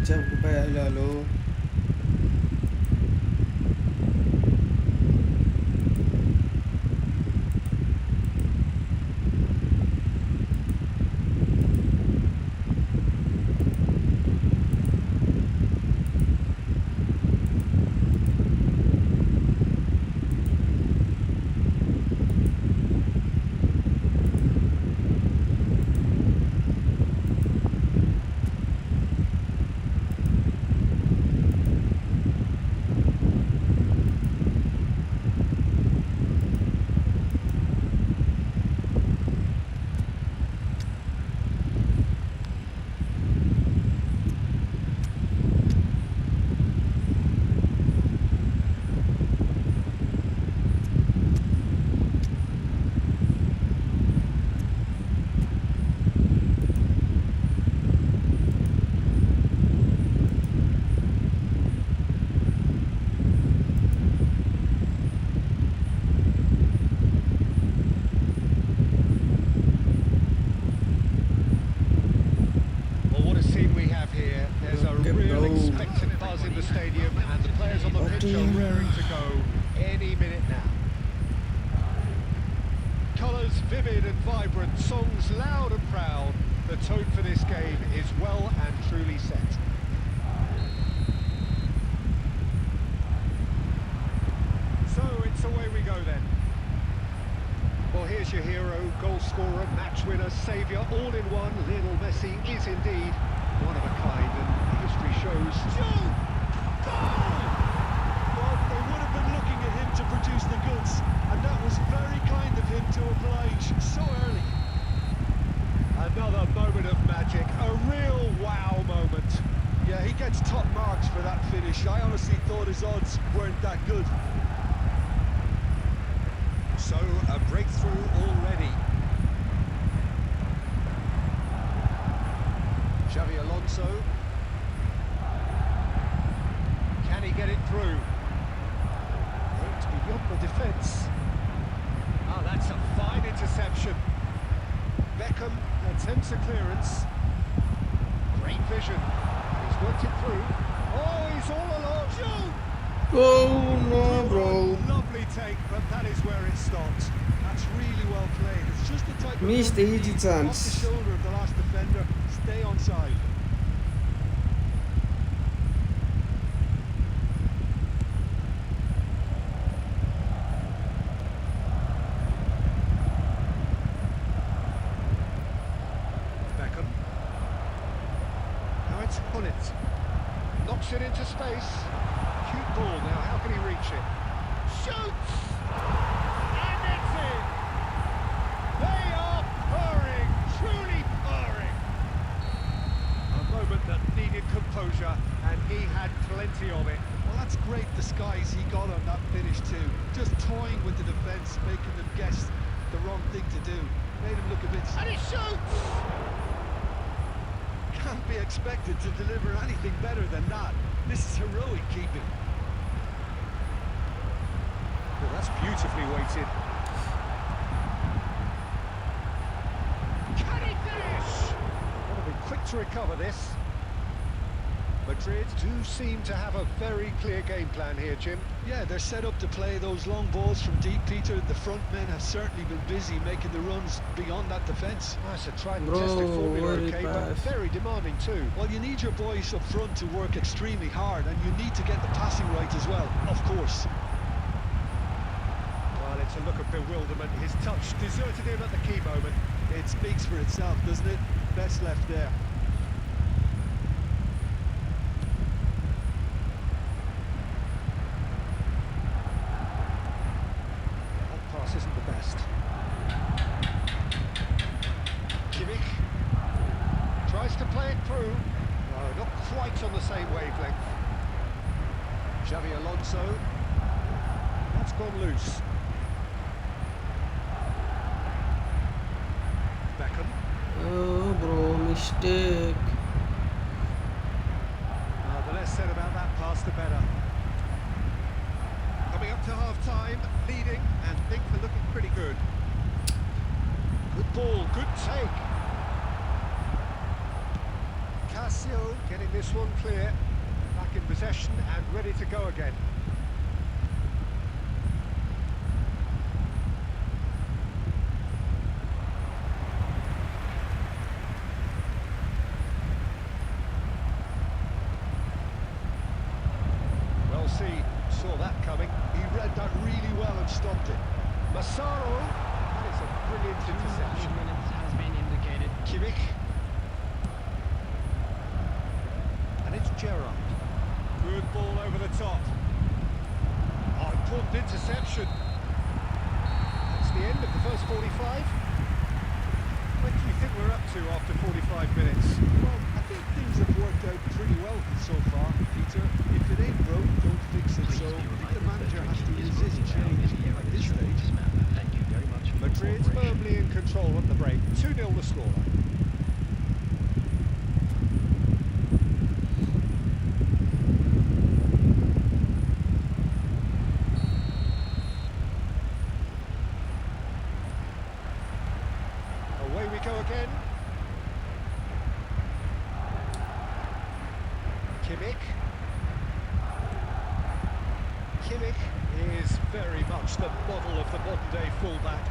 Jab ko pa lalo. Well, what a scene we have here. There's a Okay, real bro. expectant buzz in the stadium, and the players on the pitch are raring to go any minute now. Colours vivid and vibrant, songs loud and proud. The tone for this game is well and truly set. So it's away we go then. Well, here's your hero, goal scorer, match winner, saviour, all in one. Lionel Messi is indeed one of a kind, and history shows. Joe! Goal! Well, they would have been looking at him to produce the goods, and that was very kind of him to oblige so early. Another moment of magic, a real wow moment. Yeah, he gets top marks for that finish. I honestly thought his odds weren't that good. So, a breakthrough already. Xavi Alonso. Can he get it through? It's beyond the defence. Ah, that's a fine interception. Beckham attempts a clearance. Great vision. He's worked it through. Oh, he's all alone. Joe! Oh no, bro. Lovely take, but that is where it stops. That's really well played. It's just the type of Missed run you easy need. chance. Off the shoulder of the last defender, stay onside. Beckham. Now it's Hullet. Knocks it into space. Cute ball now, how can he reach it? Shoots! And it's in! They are purring, truly purring! A moment that needed composure, and he had plenty of it. Well, that's great disguise he got on that finish too. Just toying with the defence, making them guess the wrong thing to do. Made him look a bit... And he shoots! Can't be expected to deliver anything better than that. This is heroic keeping. Well, that's beautifully weighted. Can he finish? Got to be quick to recover this. Madrid do seem to have a very clear game plan here, Jim. Yeah, they're set up to play those long balls from deep, Peter. The front men have certainly been busy making the runs beyond that defence. That's a tried and Bro, tested formula, what a okay, but pass. very demanding too. Well, you need your boys up front to work extremely hard, and you need to get the passing right as well, of course. Well, it's a look of bewilderment. His touch deserted him at the key moment. It speaks for itself, doesn't it? Best left there. That pass isn't the best. Kimmich tries to play it through. No, not quite on the same wavelength. Xavi Alonso. That's gone loose. Beckham. Oh, bro, mistake. The less said about that pass, the better. Coming up to half-time, leading, and think they're looking pretty good. Good ball, good take. Casillas. Lazio getting this one clear. Back in possession and ready to go again. Well, saw that coming. He read that really well and stopped it. Massaro, that is a brilliant interception. 2 minutes has been indicated. Kimmich. And it's Gerrard. Good ball over the top. Oh, important interception. That's the end of the first 45. What do you think we're up to after 45 minutes? Well, I think things have worked out pretty well so far, Peter. If it ain't broke, don't fix it. So I think the manager has to resist change at this stage. Thank you very much. Madrid firmly in control at the break. 2-0 the score. Away we go again. Kimmich. Kimmich is very much the model of the modern-day fullback.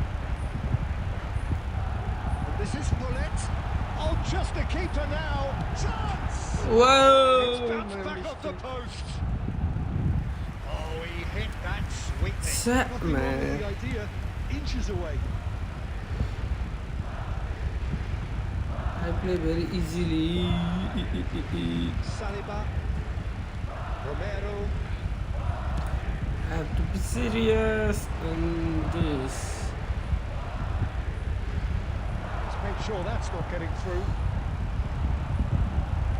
And this is Pullet. Oh, just a keeper now. Chance! It's Whoa! bounced back off the post. Oh, he hit that sweetly. What's that, Nothing wrong with man? the idea. Inches away. I play very easily. Saliba. Romero. I have to be serious in this. Let's make sure that's not getting through.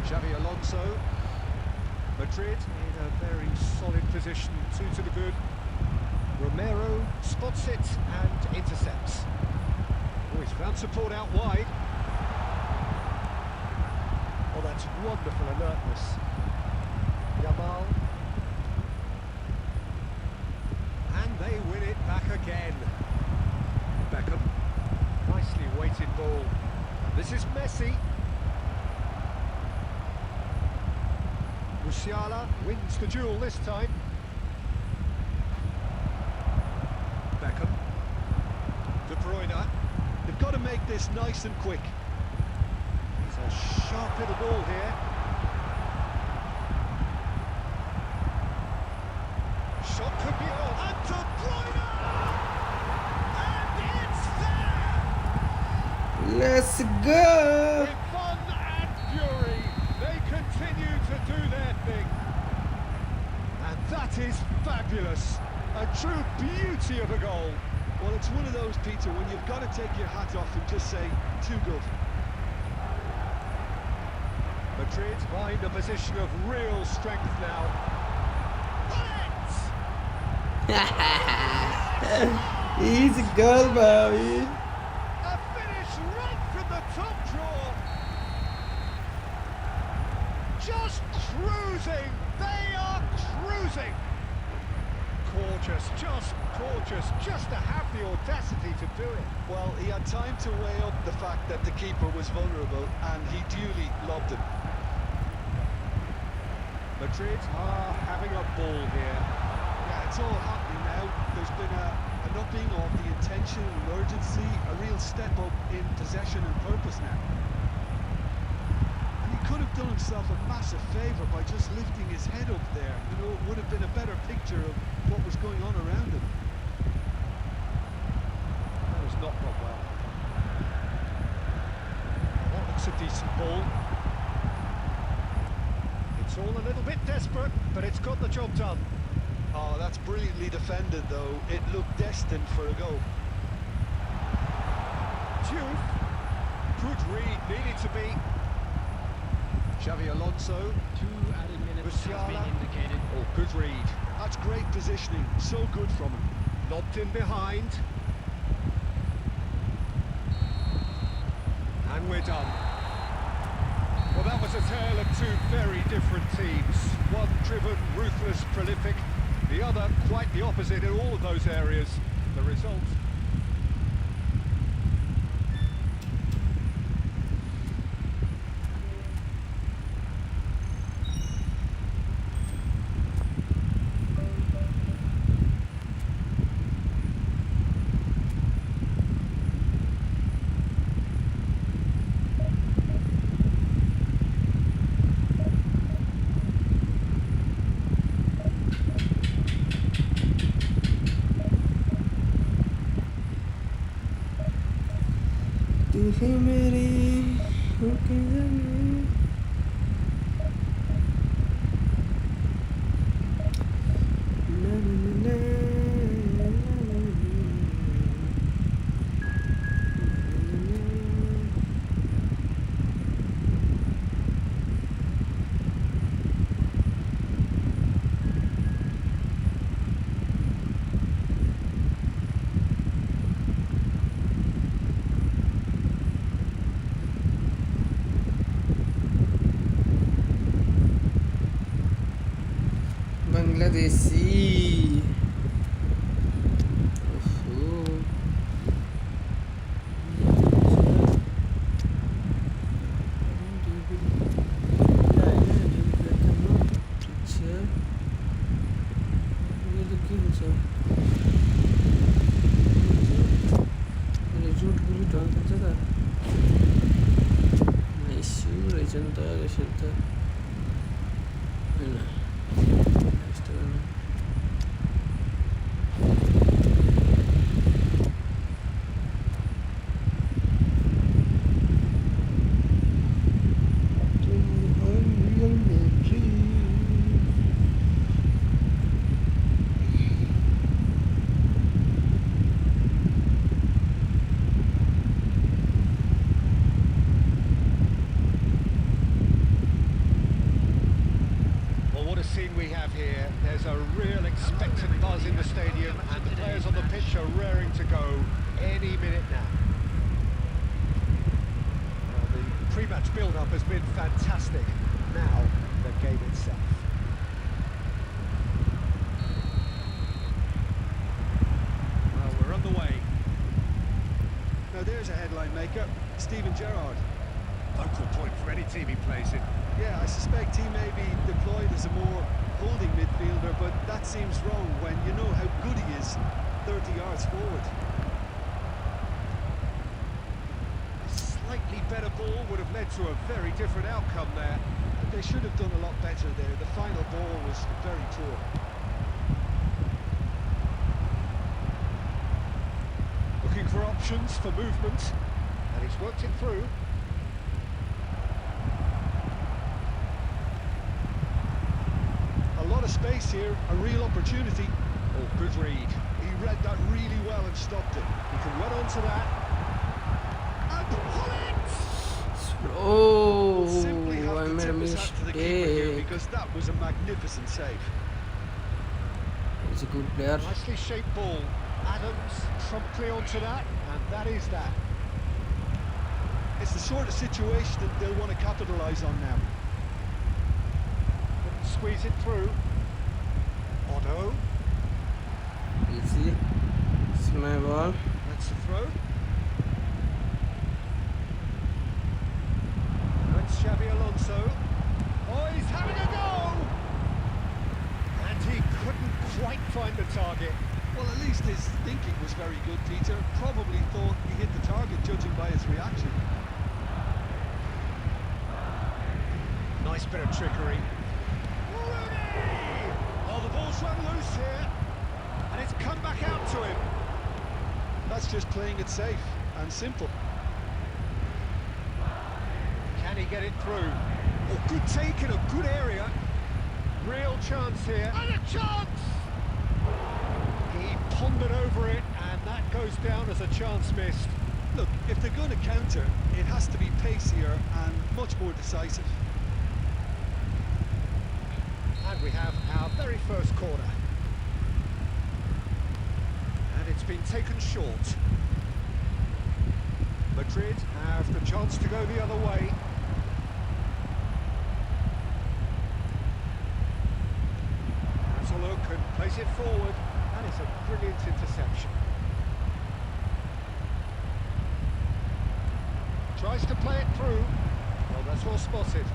Xavi Alonso. Madrid in a very solid position, 2 to the good. Romero spots it and intercepts. Oh, he's found support out wide. Oh, that's wonderful alertness. Yamal. And they win it back again. Beckham. Nicely weighted ball. This is Messi. Musiala wins the duel this time. Beckham. De Bruyne. They've got to make this nice and quick. He's a sharp little ball here. Shot could be on. And De Bruyne! And it's there! Let's go! With fun and fury, they continue to do their thing. And that is fabulous. A true beauty of a goal. Well, it's one of those, Peter, when you've got to take your hat off and just say, too good. Madrid find a position of real strength now. Easy goal, baby. A finish right from the top draw. Just cruising. They are cruising. Gorgeous, just gorgeous. Just to have the audacity to do it. Well, he had time to weigh up the fact that the keeper was vulnerable, and he duly lobbed him. Madrid are having a ball here. Yeah, it's all happening now. There's been an upping of the intention and urgency, a real step up in possession and purpose now. And he could have done himself a massive favour by just lifting his head up there. You know, it would have been a better picture of what was going on around him. That has not gone well. That looks a decent ball. It's all a little bit desperate, but it's got the job done. Oh, that's brilliantly defended, though. It looked destined for a goal. Diouf. Good read, needed to be. Xavi Alonso. 2 added minutes has Musiala. been indicated. Oh, good read. That's great positioning. So good from him. Lobbed in behind. And we're done. Well, that was a tale of two very different teams. One driven, ruthless, prolific. The other quite the opposite in all of those areas. The result... है मेरी होके जाने ना ना ना बांग्लादेशी ओहो Well, what a scene we have here. There's a real expectant buzz in the stadium, and the players on the pitch are raring to go any minute now. Well, the pre-match build-up has been fantastic. Now, the game itself. Well, we're on the way. Now there's a headline maker, Steven Gerrard. Focal point for any team he plays in. Yeah, I suspect he may be deployed as a more holding midfielder, but that seems wrong when you know how good he is 30 yards forward. A slightly better ball would have led to a very different outcome there. They should have done a lot better there. The final ball was very poor. Looking for options for movement, and he's worked it through. A lot of space here, a real opportunity. Oh, good read. He read that really well and stopped it. He can run onto that. And pull it! Oh, Simply have I to made a tip his hat to the keeper here mistake. because that was a magnificent save. He's a good player. Nicely shaped ball. Adams promptly onto that, and that is that. It's the sort of situation that they'll want to capitalise on now. Couldn't squeeze it through. Otto, Easy. It's my ball. that's the throw. That's Xabi Alonso. Oh, he's having a go! And he couldn't quite find the target. Well, at least his thinking was very good, Peter. Probably thought he hit the target, judging by his reaction. Nice bit of trickery. Rooney! Oh, the ball's run loose here. And it's come back out to him. That's just playing it safe and simple. Can he get it through? Oh, good take in a good area. Real chance here. And a chance! He pondered over it, and that goes down as a chance missed. Look, if they're going to counter, it has to be pacier and much more decisive. And we have our very first corner. And it's been taken short. Madrid have the chance to go the other way. Has a look and plays it forward. That is a brilliant interception. Tries to play it through. Well, that's well spotted.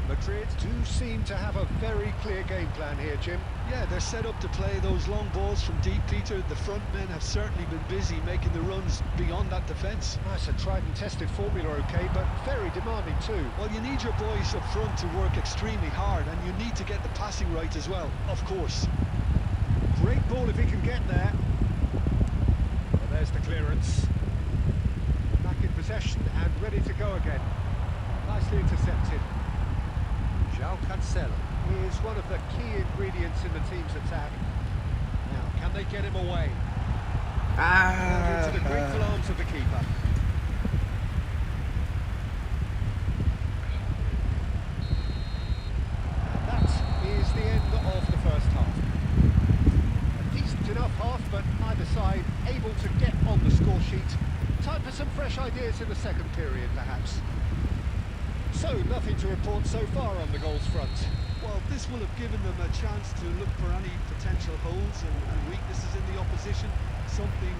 Madrid do seem to have a very clear game plan here, Jim. Yeah, they're set up to play those long balls from deep, Peter. The front men have certainly been busy making the runs beyond that defence. That's a tried and tested formula, okay, but very demanding too. Well, you need your boys up front to work extremely hard, and you need to get the passing right as well, of course. Great ball if he can get there. Well, there's the clearance. Back in possession. possession and ready to go again. Nicely intercepted. João Cancelo is one of the key ingredients in the team's attack. Now, can they get him away? Into the grateful arms of the keeper. And that is the end of the first half. A decent enough half, but either side able to get on the score sheet. Time for some fresh ideas in the second period, perhaps. So, nothing to report so far on the goals front. Well, this will have given them a chance to look for any potential holes and weaknesses in the opposition. Something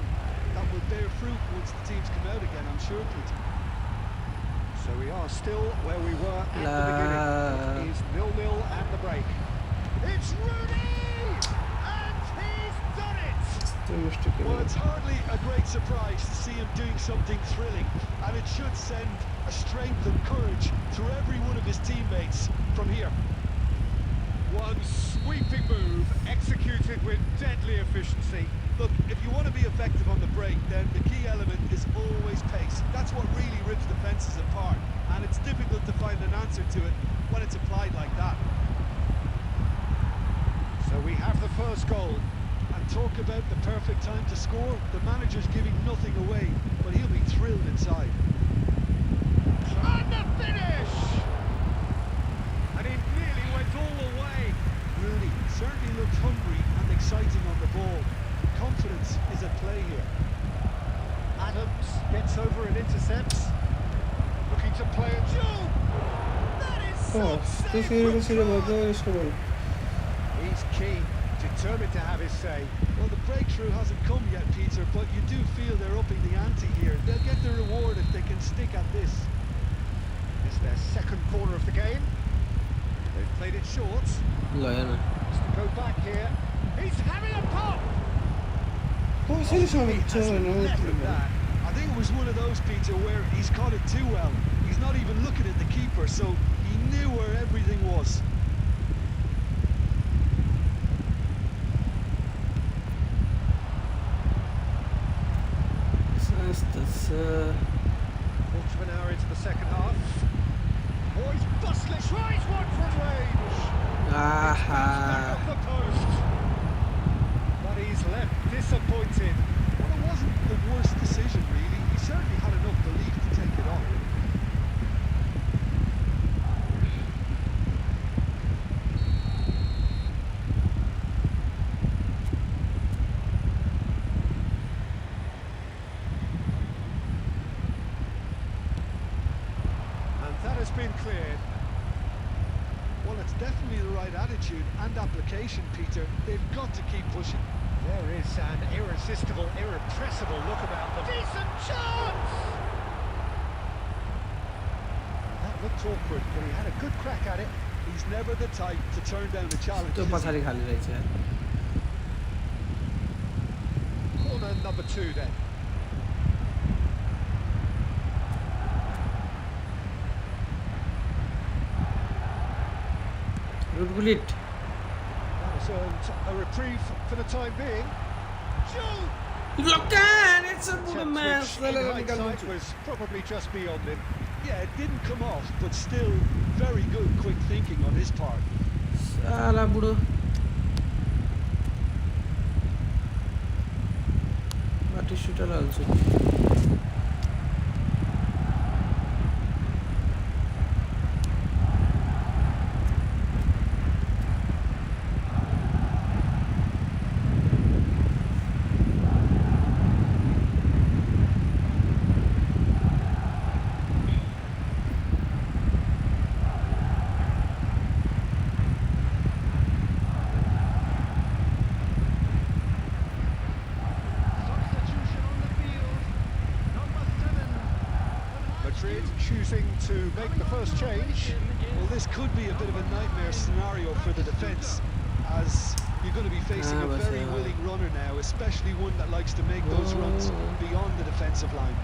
that will bear fruit once the teams come out again, I'm sure, Peter. So we are still where we were at the beginning. It is 0-0 at the break. It's Rooney! And he's done it! Well, it's hardly a great surprise to see him doing something thrilling, and it should send a strength and courage through every one of his teammates from here. One sweeping move, executed with deadly efficiency. Look, if you want to be effective on the break, then the key element is always pace. That's what really rips defences apart, and it's difficult to find an answer to it when it's applied like that. So we have the first goal. And talk about the perfect time to score. The manager's giving nothing away, but he'll be thrilled inside. And the finish! And it nearly went all the way. Rooney certainly looks hungry and exciting on the ball. Confidence is at play here. Adams gets over and intercepts. Looking to play a Joe. That is so safe. He's keen, determined to have his say. Well, the breakthrough hasn't come yet, Peter, but you do feel they're upping the ante here. They'll get the reward if they can stick at this. It's their second corner of the game. They've played it short. Has to go back here. He's having a pop. I think it was one of those, Peter, where he's caught it too well. He's not even looking at the keeper, so he knew where everything was. Quarter of an hour into the second half. Oh, he's bustling. Tries one from range. Back off the post. But he's left disappointed. Well, it wasn't the worst decision, really. He certainly had enough belief to take it on. Been cleared. Well, it's definitely the right attitude and application, Peter. They've got to keep pushing. There is an irresistible, irrepressible look about them. Decent chance! That looked awkward, but he had a good crack at it. He's never the type to turn down a challenge. Corner number 2 then. That has earned a reprieve for the time being. Joe! It's a mess. Was probably just beyond him. Yeah, it didn't come off, but still very good quick thinking on his part. Salah budo. But he shooter also. Choosing to make the first change. Well, this could be a bit of a nightmare scenario for the defence, as you're going to be facing a very willing runner now, especially one that likes to make those runs beyond the defensive line.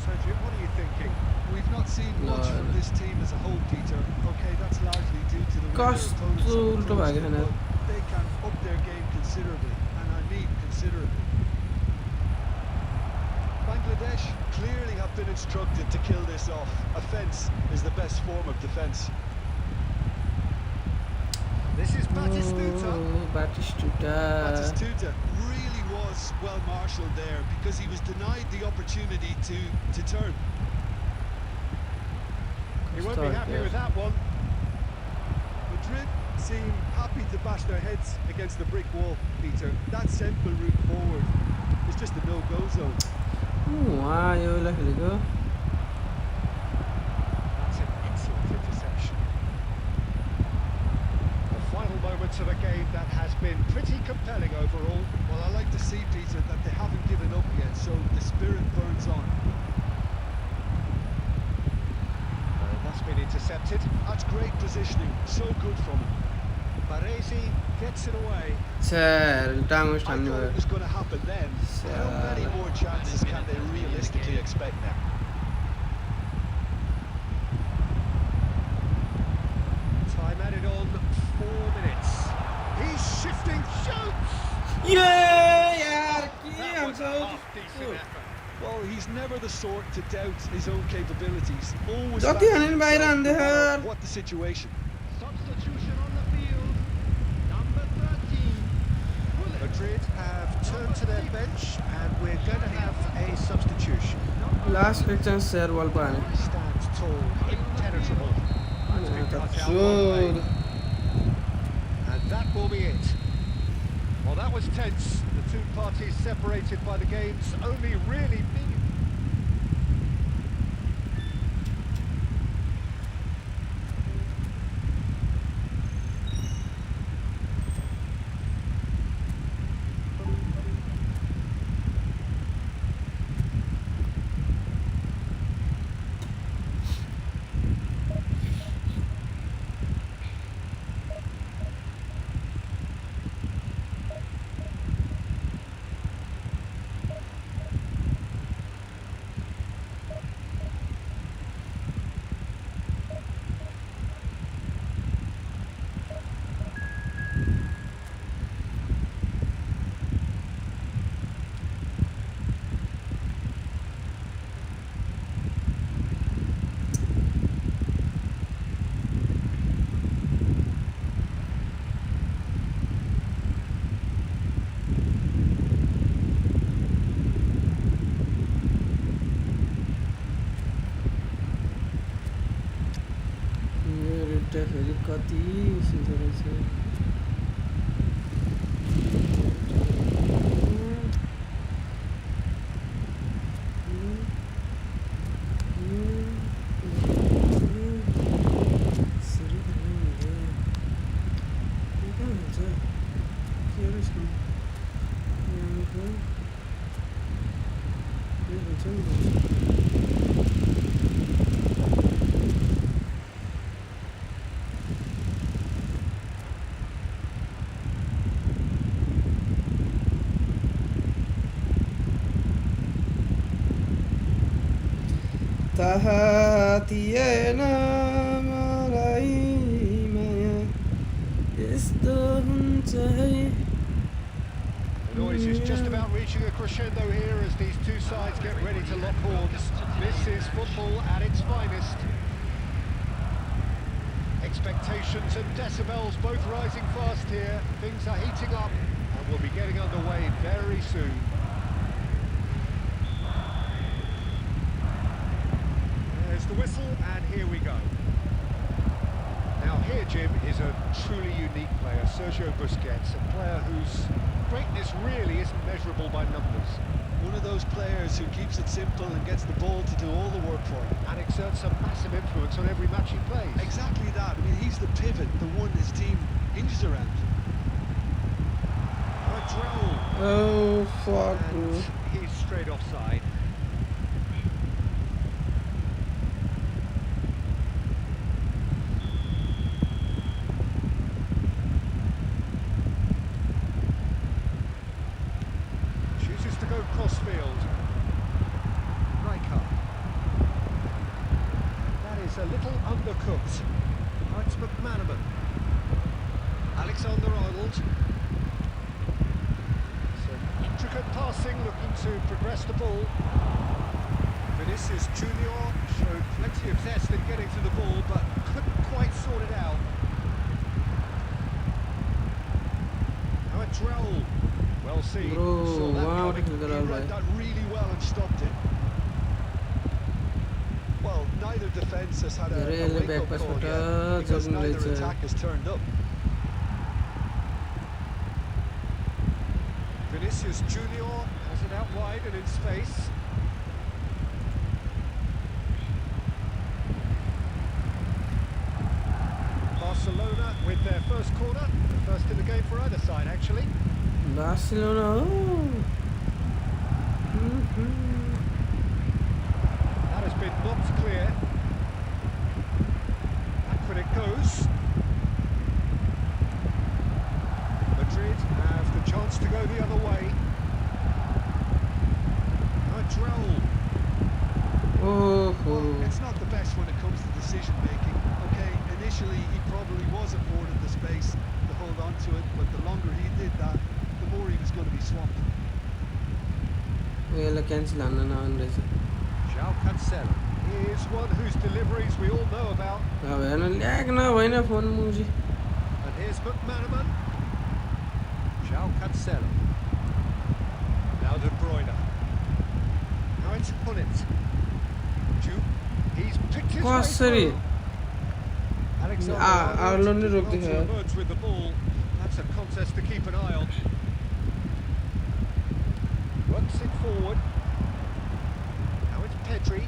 Sergio, what are you thinking? We've not seen much from this team as a whole, Peter. Okay, that's largely due to the way their opponents have approached them, but they can up their game considerably. And need considerably. Bangladesh clearly have been instructed to kill this off. Offence is the best form of defence. This is Batistuta. Oh, Batistuta. Batistuta really was well marshalled there because he was denied the opportunity to turn. He won't be happy with that one. Madrid seem happy to bash their heads against the brick wall, Peter. That central route forward is just a no-go zone. Ayaw lang haligo. That's an excellent interception. The final moments of a game that has been pretty compelling overall. Well, I like to see, Peter, that they haven't given up yet, so the spirit burns on. That's been intercepted. That's great positioning, so good from him. Baresi gets it away. Sir, tangos I thought it was going to happen then. How many more chances can they realistically expect now? Time added on 4 minutes. He's shifting, shoots! Yeah, yaar, ki That was a hamsa. half-decent effort. Well, he's never the sort to doubt his own capabilities. Always Jati backs hanin bayra himself ande no matter har. what the situation. Substitution on the field. Number 13. Bullet. Madrid have turned to their bench and we're going to have a substitution. Last chance sir wal pani. Stands tall, impenetrable. That's been cut out one way. Chud. And that will be it. Well, that was tense. The two parties separated by the game's only really big. फेरि कति सुन्दर रहेछ ताहा थिएन मलाई माया यस्तो हुन्छ है The noise is just about reaching a crescendo here as these two sides get ready to lock horns. This is football at its finest. Expectations and decibels both rising fast here. Things are heating up and we'll be getting underway very soon. There's the whistle and here we go. Now here, Jim, is a truly unique player, Sergio Busquets, a player whose greatness really isn't measurable by numbers. One of those players who keeps it simple and gets the ball to do all the work for him. And exerts a massive influence on every match he plays. Exactly that. I mean, he's the pivot, the one his team hinges around. Raul. Oh fuck bro. And he's straight offside. Chooses to go crossfield. Rijkaard. That is a little undercooked. Oh, it's McManaman. Alexander-Arnold. Delicate passing, looking to progress the ball. Vinicius Junior showed plenty of zest in getting to the ball, but couldn't quite sort it out. Now it's Raul. Well seen. Bro, Saw that wow, coming. look at He all read that. that really well and stopped it. Well, neither defence has had a Really wake-up back pass call but, yet, because jogging neither race. attack has turned up. Vinicius Junior has it out wide and in space. Barcelona with their first corner, the first in the game for either side actually. Barcelona. Oh. That has been knocked clear. Back when it goes. Madrid have the chance to go the other way. Now it's Raul. Oh. Well, it's not the best when it comes to decision making. Okay, initially he probably was afforded the space to hold on to it, but the longer he did that, the more he was going to be swamped. Well, cancel on race. João Cancelo. He is one whose deliveries we all know about. अब हेर्नु ल्याग नभएन phone मुजी. And here's McManaman. João Cancelo. Now De Bruyne. Now it's Gullit. He's picked his way कसरी through. Alexander Arnold ने रोक well to दिया. emerge with the ball. That's a contest to keep an eye on. Works it forward. Now it's Pedri.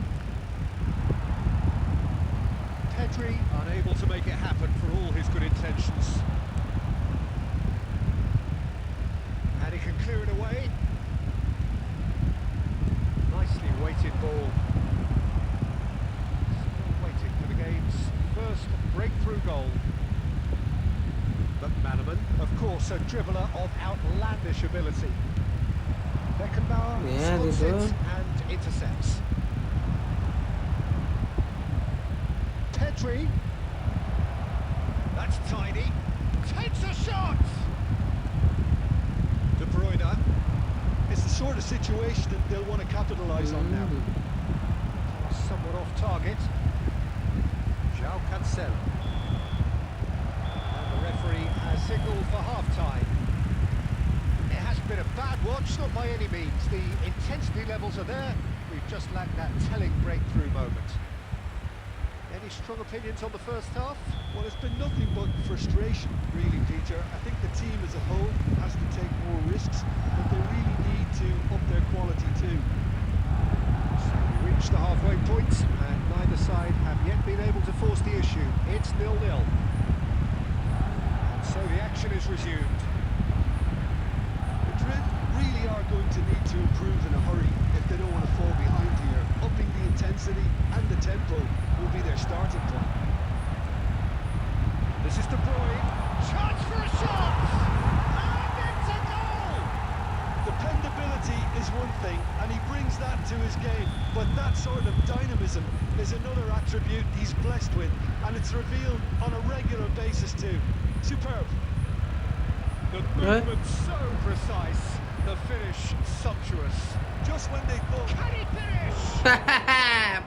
Pedri unable to make it happen for all his good intentions. And he can clear it away. Nicely weighted ball. Still waiting for the game's first breakthrough goal. McManaman, of course, a dribbler of outlandish ability. Beckenbauer Yeah, spots they it do. and intercepts. Pedri. That's tiny. Takes a shot! De Bruyne. It's the sort of situation that they'll want to capitalise on now. Somewhat off target. João Cancelo. And the referee has signalled for half-time. It has been a bad watch, not by any means. The intensity levels are there. We've just lacked that telling breakthrough moment. Any strong opinions on the first half? Well, it's been nothing but frustration, really, Peter. I think the team as a whole has to take more risks, but they really need to up their quality too. So we reached the halfway point, and neither side have yet been able to force the issue. It's 0-0. And so the action is resumed. Madrid really are going to need to improve in a hurry if they don't want to fall behind here. Upping the intensity and the tempo will be their starting point. This is De Bruyne. Chance for a shot! And it's a goal! Dependability is one thing, and he brings that to his game, but that sort of dynamism is another attribute he's blessed with, and it's revealed on a regular basis too. Superb. The movement so precise, the finish sumptuous. Just when they thought Can he finish?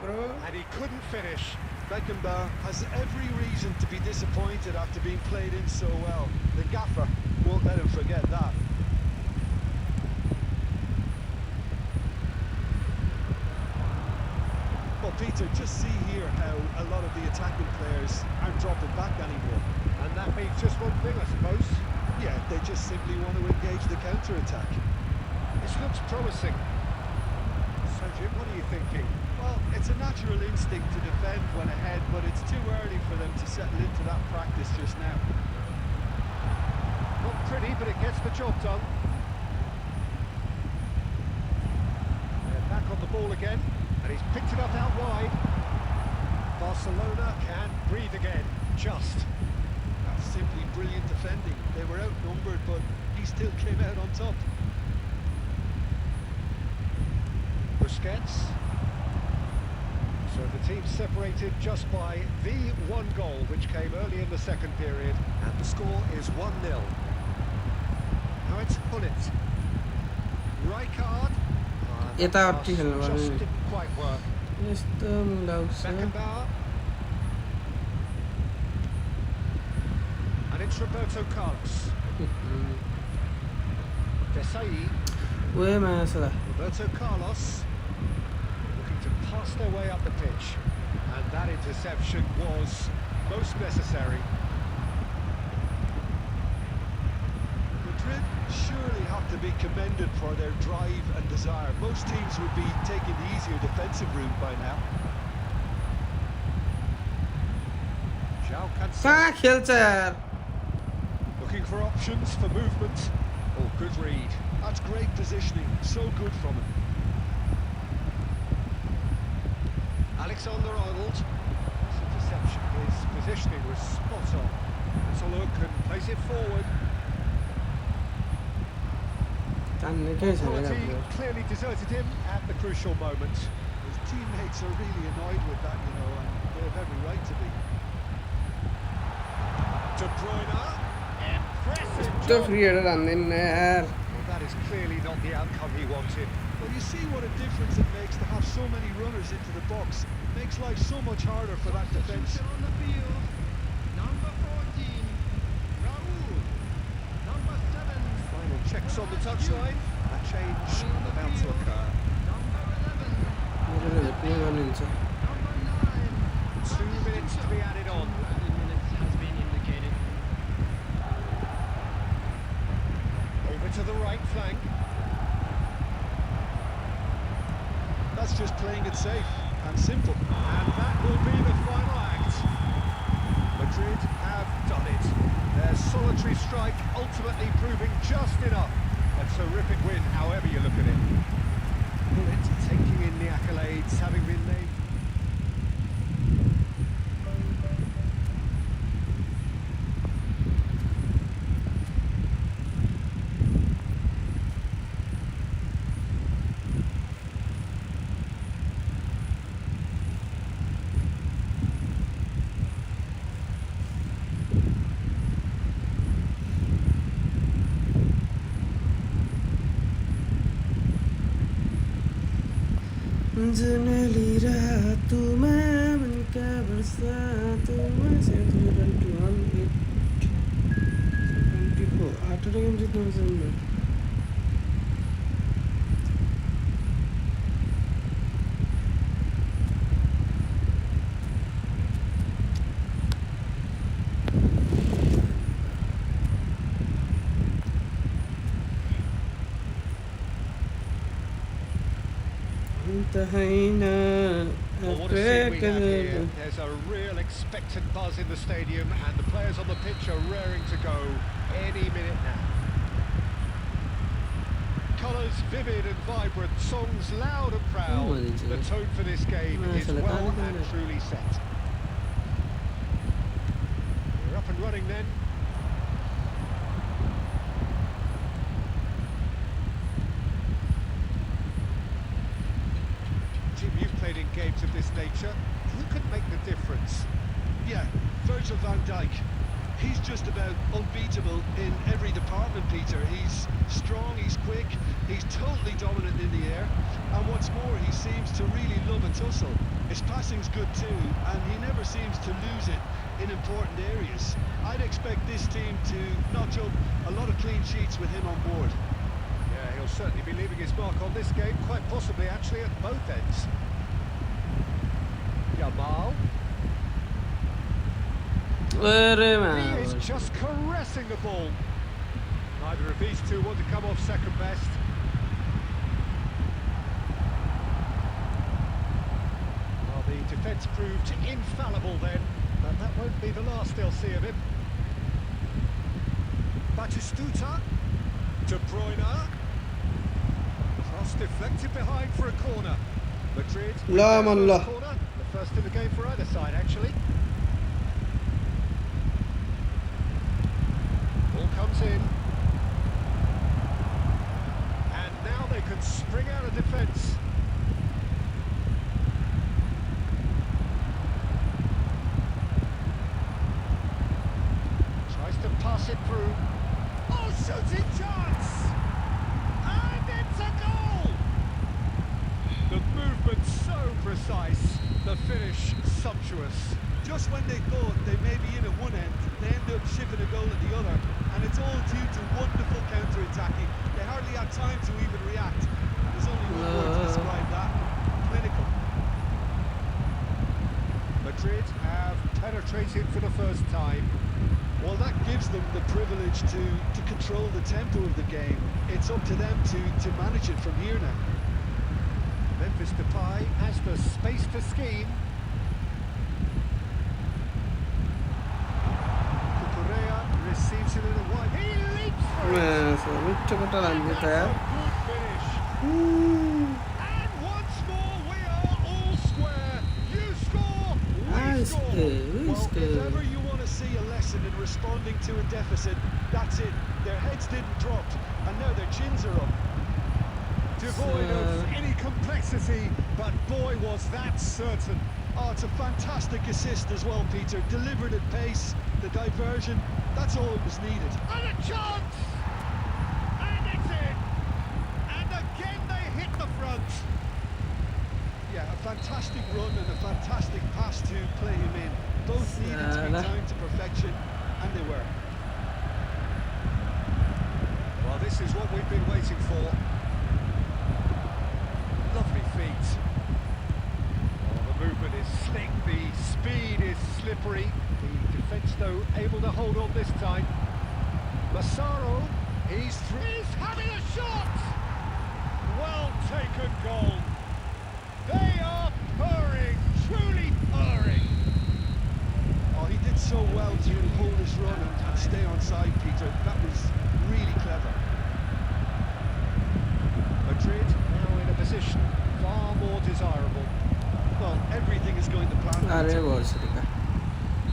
Bro. And he couldn't finish. Beckenbauer has every reason to be disappointed after being played in so well. The gaffer won't let him forget that. Well, Peter, just see here how a lot of the attacking players aren't dropping back anymore. And that means just one thing, I suppose. Yeah, they just simply want to engage the counter-attack. This looks promising. So, Jim, what are you thinking? Well, it's a natural instinct to defend when ahead, but it's too early for them to settle into that practice just now. Not pretty, but it gets the job done. They're back on the ball again, and he's picked it up out wide. Barcelona can breathe again, just. That's simply brilliant defending. They were outnumbered, but he still came out on top. Busquets. So the team separated just by the one goal, which came early in the second period, and the score is 1-0. Now it's Gullit. Rijkaard. यताउति खेल्नु Just पर्ने नि didn't quite work. यस्तो मुलाउँछ Beckenbauer. And it's Roberto Carlos. Desai. ओए मासला Roberto Carlos. Looking to pass their way up the pitch. And that interception was most necessary. Madrid surely have to be commended for their drive and desire. Most teams would be taking the easier defensive route by now. João Cancelo. कहाँ खेल्छ यार Looking for options for movement. Oh, good read. That's great positioning. So good from him. Alexander-Arnold. His interception, his positioning was spot on. Let's a look and place it forward. तान्ने केही छैन क्या Quality player. clearly deserted him at the crucial moment. His teammates are really annoyed with that, you know, and they have every right to be. De Bruyne. Impressive त्यो job. Free header हान्दैन यार Well, that is clearly not the outcome he wanted. Well, you see what a difference it makes to have so many runners into the box. Makes life so much harder for that defence. Substitution on the field. Number 14, Raul. Number 7, Final checks on the touchline. A change about to occur. number 11, मेरो भेट्ने गर्नुहुन्छ number 9. 2 minutes to be added on. 2 added minutes has been indicated. Over to the right flank. That's just playing it safe and simple. And that will be the final act. Madrid have done it. Their solitary strike ultimately proving just enough. A terrific win, however you look at it. Bullet taking in the accolades, having been named. Juneli रातोमा मनका बरसातोमा 721 8 game जित्नु छ انتهينا Well, what a scene we have here. أفكر There's a real expectant buzz in the stadium and the players on the pitch are raring to go any minute now. Colours vivid and vibrant, songs loud and proud. Oh, well, The tone for this game is so the well band is and good. truly set. We're up and running then. Jim, you've played in games of this nature. Who can make the difference? Yeah, Virgil van Dijk. He's just about unbeatable in every department, Peter. He's strong, he's quick, he's totally dominant in the air. And what's more, he seems to really love a tussle. His passing's good too, and he never seems to lose it in important areas. I'd expect this team to notch up a lot of clean sheets with him on board. Yeah, he'll certainly be leaving his mark on this game, quite possibly actually at both ends. Yamal, अरे he is मा just caressing the ball. Neither of these two want to come off second best. Well, the defence proved infallible then, but that won't be the last they'll see of him. Batistuta, De Bruyne, cross deflected behind for a corner. Madrid, with La their man first la. corner, the first in the game for either side actually. Ball comes in. And now they can spring out of defence. Tries to pass it through. Oh, shooting chance! And it's a precise, the finish sumptuous. Just when they thought they may be in at one end, they end up shipping a goal at the other, and it's all due to wonderful counter-attacking. They hardly had time to even react. There's only one word to describe that: clinical. Madrid have penetrated for the first time. Well, that gives them the privilege to control the tempo of the game. It's up to them to manage it from here now. Memphis Depay has the space to scheme. Cucurella receives it in a wide. He leaps for it. മിച്ചപ്പെട്ട That's a good finish. And once more we are all square. You score, we score. Well, if ever you want to see a lesson in responding to a deficit, that's it. Their heads didn't drop, and now their chins are up. Devoid of any complexity, but boy was that certain. Oh, it's a fantastic assist as well, Peter. Delivered at pace, the diversion, that's all that was needed. And a chance! And it's in! And again they hit the front. Yeah, a fantastic run and a fantastic pass to play him in. Both needed to be timed to perfection, and they were. Well, this is what we've been waiting for. Lovely feet. Oh, the movement is slick, the speed is slippery. The defence, though, able to hold on this time. Massaro, he's having a shot! Well taken goal. They are purring, truly purring. Oh, he did so well to hold his run and stay on side, Peter. That was really clever. Madrid now in a position far more desirable. Well, everything is going to plan. আরে Peter. বল সেটা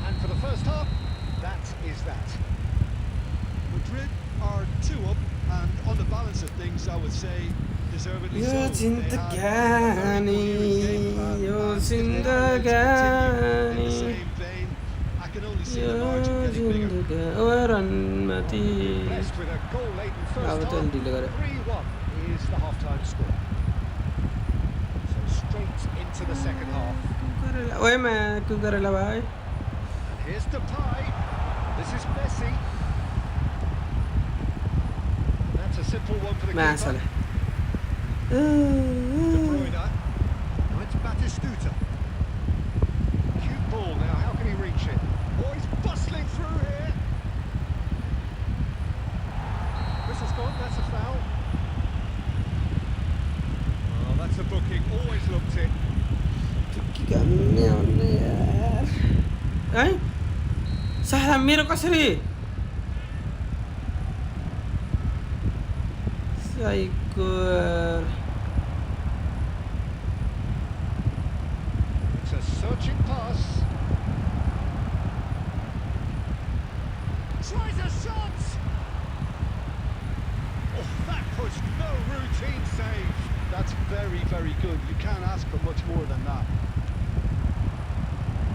And for the first half, that is that. Madrid are 2 up, and on the balance of things, I would say deservedly so. Yo They had a very zindagani, coherent game plan, yo and if they are to continue in the zindagani, same vein, I can only see the yo margin getting bigger. zindagani waran mati Blessed with a goal-laden first Avatar half, deal kare. 3-1 is the half-time score. So straight into the second half. ओए मैं क्यों करेला भाई And here's Depay. This is Messi. That's a simple one for the मैं keeper. साले De Bruyne. Now it's Batistuta. Cute ball now. How can he reach it? Oh, he's bustling through here. Whistle's gone. That's a foul. Oh, that's a booking. Always looked it. की करने होने यार हैं साला मेरे को सही psycho It's a searching pass. Tries a shot. Oh, that was no routine save. That's very, very good. You can't ask for much more than that.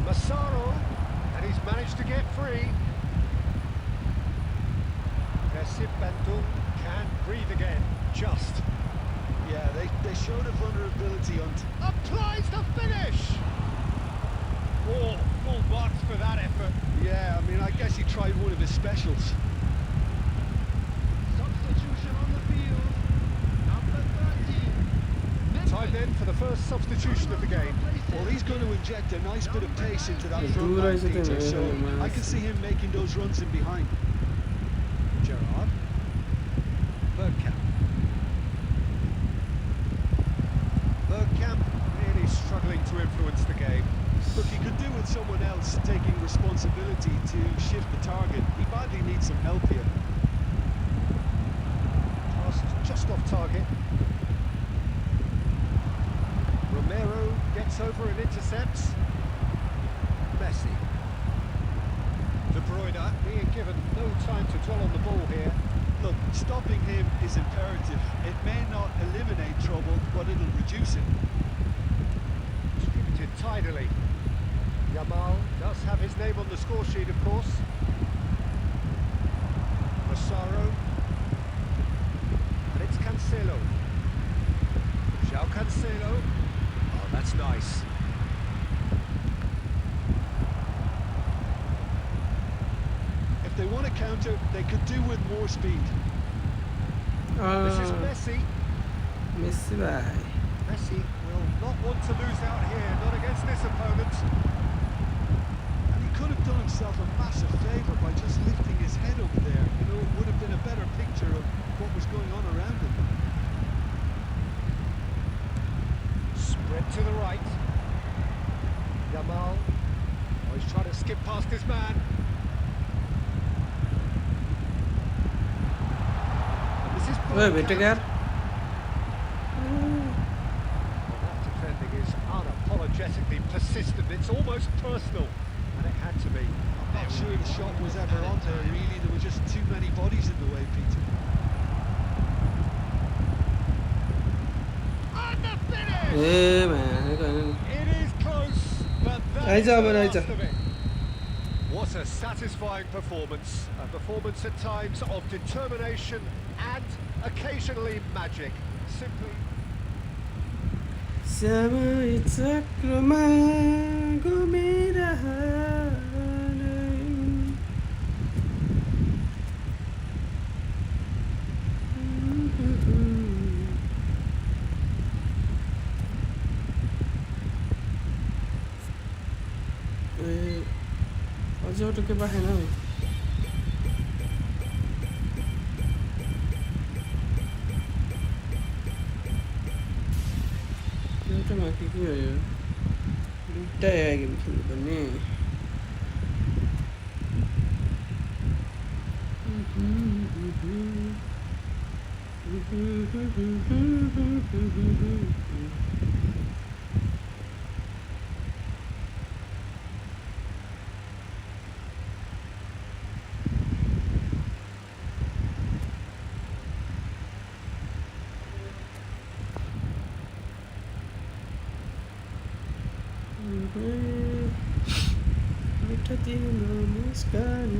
Massaro, and he's managed to get free. Recep Bandung can breathe again, just. Yeah, they showed a vulnerability on. Applies the finish! Oh, full marks for that effort. Yeah, I mean, I guess he tried one of his specials. Substitution on the field. Number 13. Time then for the first substitution of the game. Well, he's going to inject a nice bit of pace into that Yeah, front do line, raise it in Peter, there, so man. I can see him making those runs in behind. Gerrard. Bergkamp. Bergkamp really struggling to influence the game. Look, he could do with someone else taking responsibility to shift the target. He badly needs some help here. Pass just off target. Romero gets over and intercepts. Messi. De Bruyne being given no time to dwell on the ball here. Look, stopping him is imperative. It may not eliminate trouble, but it'll reduce it. Distributed tidily. Yamal does have his name on the score sheet, of course. Massaro. Cancelo. João Cancelo. Oh, that's nice. counter, they could do with more speed. This is Ah, Messi. Messi ভাই Messi will not want to lose out here, not against this opponent. And he could have done himself a massive favour by just lifting his head up there. You know, it would have been a better picture of what was going on around him. Spread to the right. Yamal. Oh, he's trying to skip past his man. And this is ওই বেটে Bergkamp. यार Well, that defending is unapologetically persistent. It's almost personal, and it had to be. I'm not sure the shot was ever on there, really. There were just too many bodies in the way, Peter. And the finish! A man It is close, but that is Aija, the man, last Aija. of it. What a satisfying performance. A performance at times of determination and occasionally magic. Simply समय चक्रमा घुमिरहने ए अझै अटो के पाखेन हौ एउटामा के हो यो दुईटा game खेल्नुपर्ने मिठा तिम्रो मुस्कान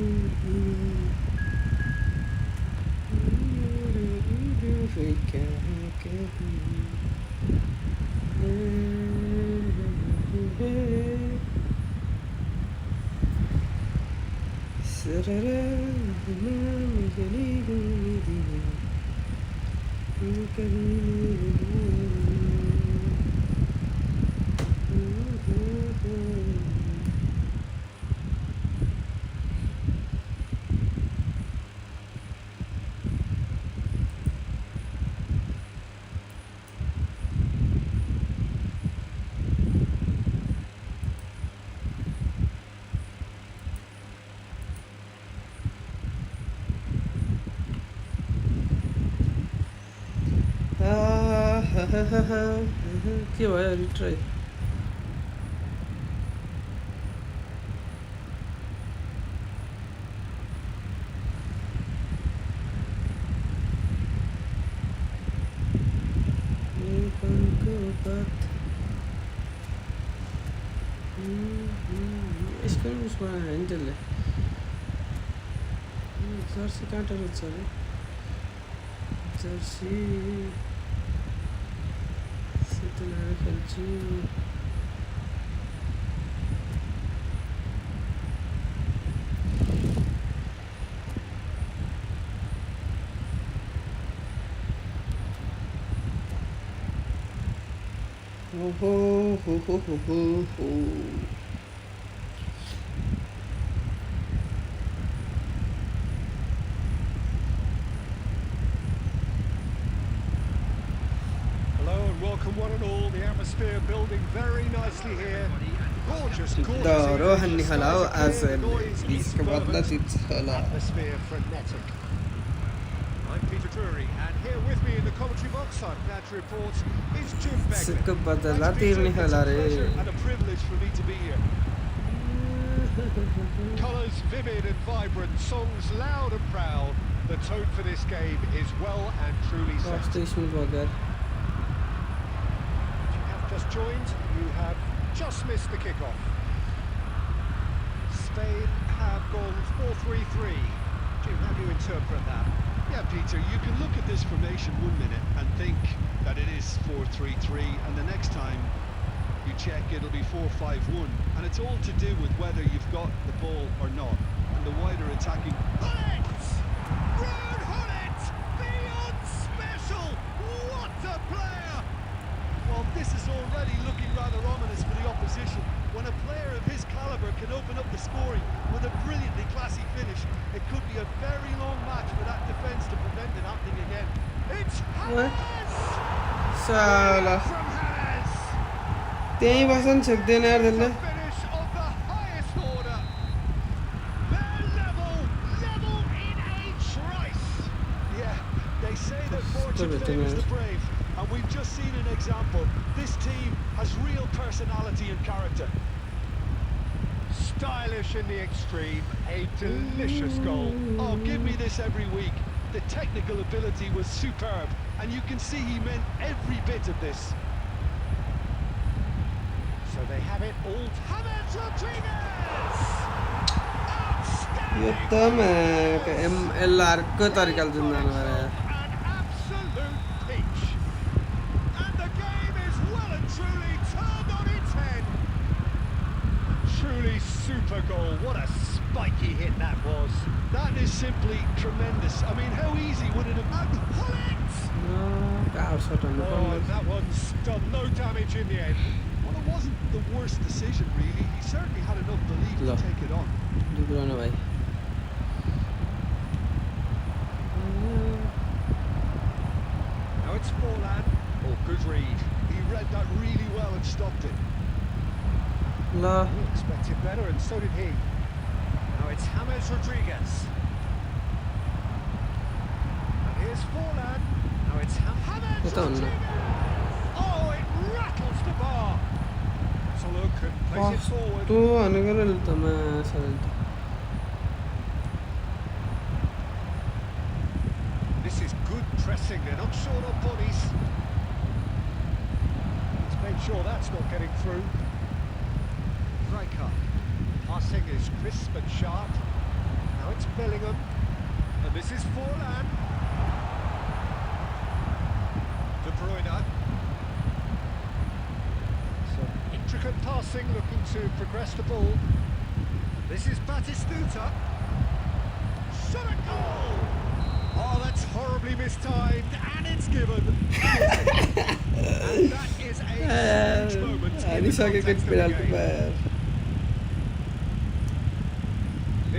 के भयो रिट्राई यसको पनि उसमा ह्यान्डलले जर्सी काँटा रहेछ अरे जर्सी सेतो लगाएर खेल्छु ओहो हो hello and welcome one and all. The atmosphere building very nicely here. Gorgeous, gorgeous. डरो English. हान्ने The होला हौ skies are आज clear, the noise is यसको बदला fervent. तिर्छ होला Atmosphere frenetic. I'm Peter Drury, and here with me in the commentary box, I'm glad to report, is Jim Begley. यसको बदला Thanks, Peter. तिर्ने It's होला a रे pleasure and a privilege for me to be here. Colours vivid and vibrant, songs loud and proud. The tone for this game is well and truly set. कस्तो smooth भयो यार If you have just joined, you have just missed the kickoff. Spain have gone 4-3-3. Jim, how do you interpret that? Yeah, Peter, you can look at this formation 1 minute and think that it is 4-3-3, and the next time you check it'll be 4-5-1, and it's all to do with whether you've got the ball or not. And the wider attacking. Hullet! Ruud Hullet! Beyond special! What a player! Well, this is already looking rather ominous for the opposition. When a player of his calibre can open up the scoring with a brilliantly classy finish, it could be a very long match for that defence to prevent it happening again. It's What? Hammers! साला From Hammers! त्यही बस्न सक्दैन यार त्यसले A finish of the highest order. They're level in a trice. Yeah, they say that Stop fortune it, favours the Dinesh. brave, and we've just seen an example. This team has real personality and character. Stylish in the extreme, a delicious goal. Oh, give me this every week. The technical ability was superb, and you can see he meant every bit of this. So they have it all. James Rodriguez! Yo Outstanding! त एलआरको तरिकाले जुन An absolute peach. And the game is well and truly turned on its head. Truly super goal. What a spiky hit that was. That is simply tremendous. I mean, how easy would it have been? And Hullet! Power सट Oh, and हान्नुपर्ने that one's done no damage in the end. Well, it wasn't the worst decision, really. He certainly had enough belief Look. to take it on. दुब्राउनु भाइ Now it's Forlan. Oh, good read. He read that really well and stopped it. ल We expected better, and so did he. Now it's James Rodriguez. And here's Forlan. Now it's James What on? Rodriguez. Oh, it rattles the bar. So look and plays it forward. कस्तो भनेको र त माछा This is good pressing. They're not short on bodies. Let's make sure that's not getting through. Rijkaard. Passing is crisp and sharp. Now it's Bellingham. And this is Forlan. De Bruyne. Some intricate passing, looking to progress the ball. This is Batistuta. Shot a goal! Oh, that's horribly mistimed, and it's given. And that is a huge moment in the हानिसकेको context of the penalty game. यार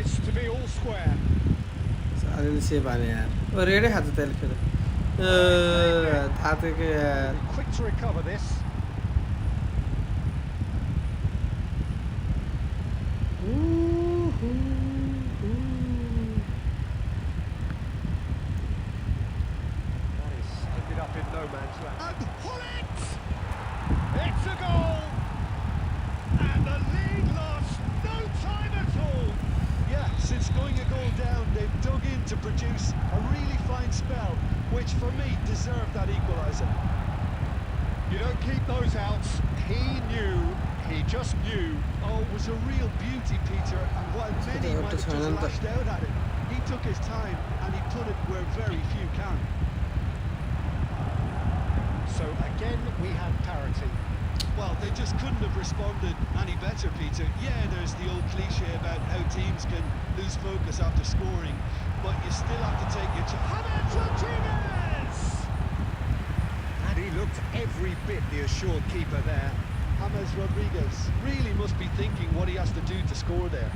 It's to be all square. साले से भने यार ओ रेडै खान्छ त्यसले फेरि थाहा थियो कि यार Quick to recover this. That is ended up in no man's land. And Hullet! It's a goal! And the lead lost no time at all. Yeah, since going a goal down, they've dug in to produce a really fine spell, which for me deserved that equaliser. You don't keep those outs. He just knew. Oh, it was a real beauty, Peter, and while many might have just lashed out at it, he took his time and he put it where very few can. So again, we have parity. Well, they just couldn't have responded any better, Peter. Yeah, there's the old cliche about how teams can lose focus after scoring, but you still have to take your chance. James Rodriguez! And he looked every bit the assured keeper there. James Rodriguez really must be thinking what he has to do to score there.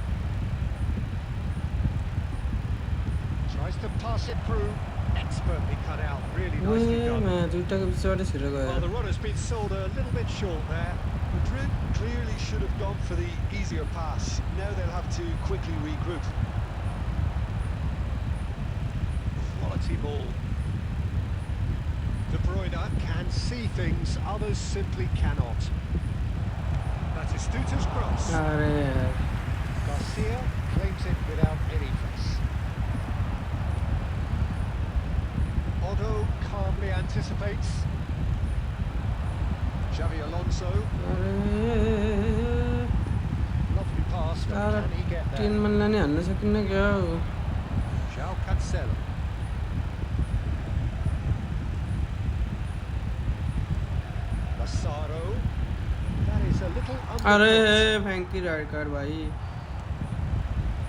Tries to pass it through. Expertly cut out. Really nicely done. दुईटाको बिचबाट छिटो Well, गयो the runner's been sold a little bit short there. Madrid clearly should have gone for the easier pass. Now they'll have to quickly regroup. Quality ball. De Bruyne can see things others simply cannot. Batistuta's cross. अरे यार Garcia claims it without any fuss. Otto calmly anticipates. Xavi Alonso, अरे lovely pass, but साला can he get tin there? मल्ला नि हान्न सकिन्न क्या हो João Cancelo. Massaro. That is a little अरे undercooked. फ्याङ्की रेड कार्ड भाइ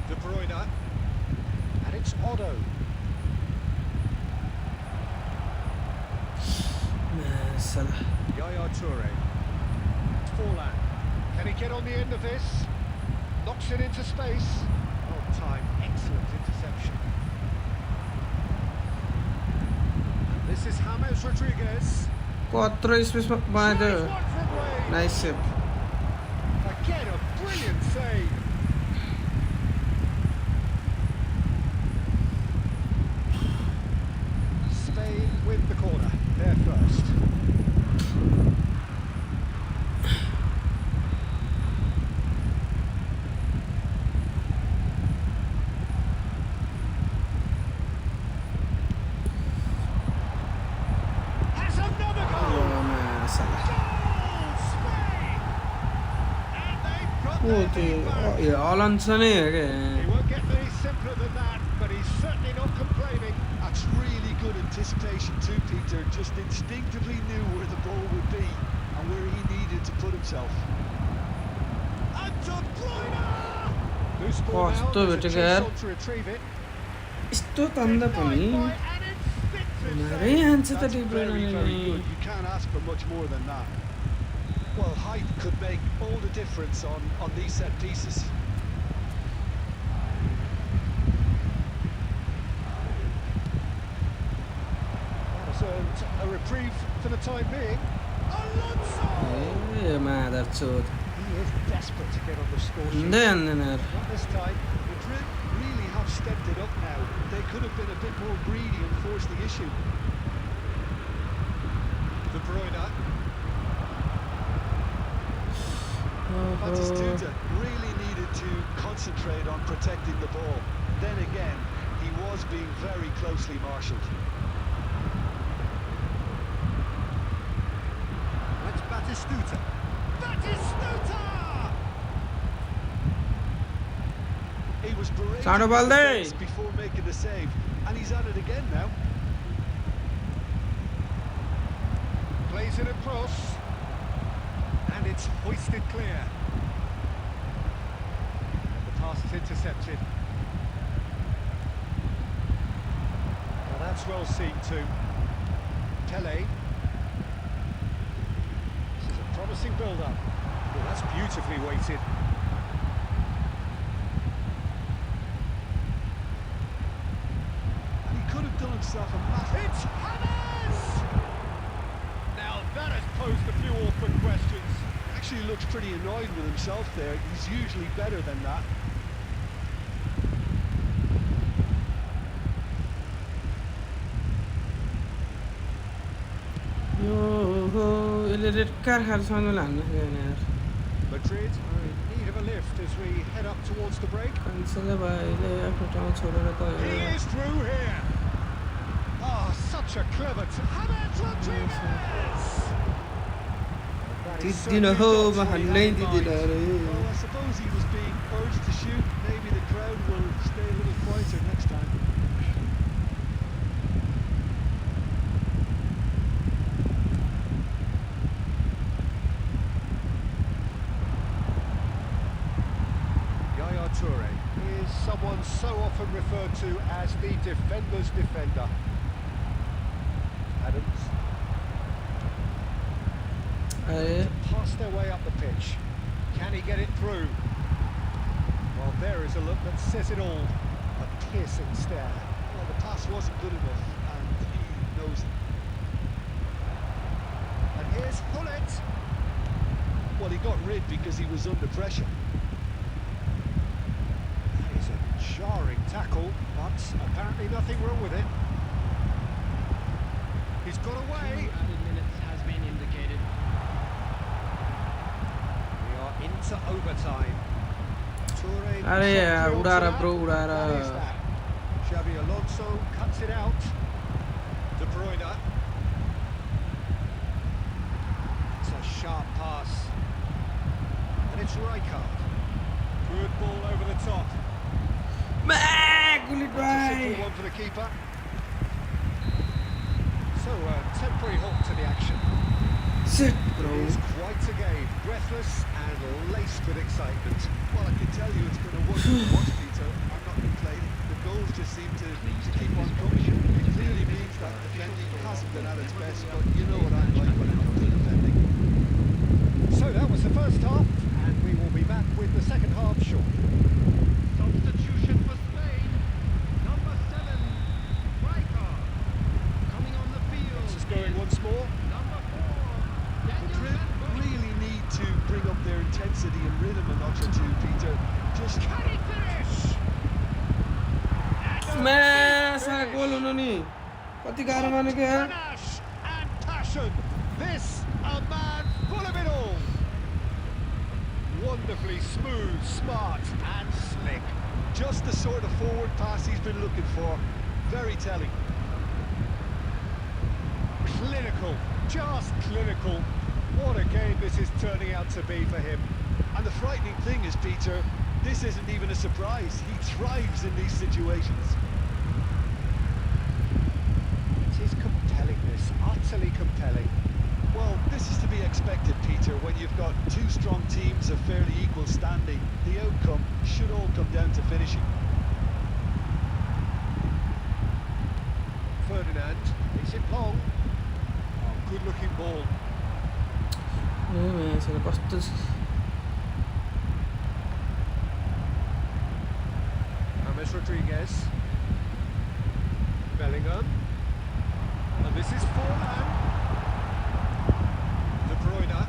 De Bruyne. And it's Otto. Salah. Yaya Toure. It's Forlan. Can he get on the end of this? Knocks it into space. Well timed, excellent interception. This is James Rodriguez. कत्रो स्पेसमा बनाइदियो Tries one from range. Nice save Again, a brilliant save. Spain with the corner. They're first. Has another goal. Salah Goal, Spain! And they've got ओ their lead त्यो back. यो अलन्स नै हो He क्या won't get any simpler than that, but he's certainly not complaining. That's really good anticipation too, Peter. Just instinctively knew where the ball would be and where he needed to put himself. And De Bruyne! Loose ball Oh, now, stop there's a it, chase यार। on to retrieve it. यस्तो तन्दा पनि Denied by an instinctive मारै save. हान्छ त That's D very, very ब्रुयनले good. You can't ask for much more than that. Well, height could make all the difference on these set pieces. Has earned a reprieve for the time being. Alonso! ए मादर चोद He is desperate to get on the score sheet. हुँदै हान्दैन यार Not this time. Madrid really have stepped it up now. They could have been a bit more greedy and forced the issue. De Bruyne. Batistuta really needed to concentrate on protecting the ball. Then again, he was being very closely marshalled. That's Batistuta. Batistuta! He was berated Sound of Balde. defence before making the save, and he's at it again now. Plays it across. And it's hoisted clear. The pass is intercepted. Now that's well seen too. Tele. This is a promising build-up. Well, that's beautifully weighted. And he could have done himself a massive... It's James! Now that has posed a few awkward questions. Actually looks pretty annoyed with himself there. He's usually better than that. यो हो यसले red card खाएर सँगले हान्न सकेन यार Madrid are in need of a lift as we head up towards the break. कान्छेले भाइले आफ्नो ठाउँ छोडेर त He is through here. Ah, such a clever James Rodriguez. That is दिदिन certainly हो not म what he हान्नै had in दिदिन mind. अरे Well, I suppose he was being urged to shoot. Maybe the crowd will stay a little quieter next time. Yaya Toure is someone so often referred to as the defender's defender. Adams अरे pass their way up the pitch. Can he get it through? Well, there is a look that says it all. A piercing stare. Well, the pass wasn't good enough, and he knows it. And here's Hullet. Well, he got rid because he was under pressure. That is a jarring tackle, but apparently nothing wrong with it. He's got away. Added minutes has been indicated. We are into overtime. Toure अरे यार उडाएर bro उडाएर That is that. Xabi Alonso cuts it out. De Bruyne. It's a sharp pass. And it's Rijkaard. Good ball over the top. म्या Gullit That's a भाइ simple one for the keeper. So a temporary halt to the action. Set bro It is quite a game, breathless and laced with excitement. Well, I can tell you it's going to work for once, Peter. I'm goals just seem to keep on coming. It clearly means that defending hasn't been at its best, but you know what I'm like when it comes to defending. So that was the first half, and we will be back with the second half shortly. Substitution for Spain. Number 7, Riker. Coming on the field. This is going once more. Number 4, Madrid Daniel really need to bring up their intensity and rhythm a notch or two, Peter. Just Can he finish? And a म्या big साला finish. गोल हुनु नि कति गाह्रो मानेको यार Panache and passion. This a man full of it all. Wonderfully smooth, smart and slick. just the sort of forward pass he's been looking for. Very telling. Clinical, just clinical. What a game this is turning out to be for him. And the frightening thing is, Peter, this isn't even a surprise. He thrives in these situations. It is compelling, this, utterly compelling. Well, this is to be expected, Peter, when you've got two strong teams of fairly equal standing. The outcome should all come down to finishing. Ferdinand, is it long? Oh, good looking ball. म्या साला कस्तो James Rodriguez. Bellingham. And this is Forlan. De Bruyne.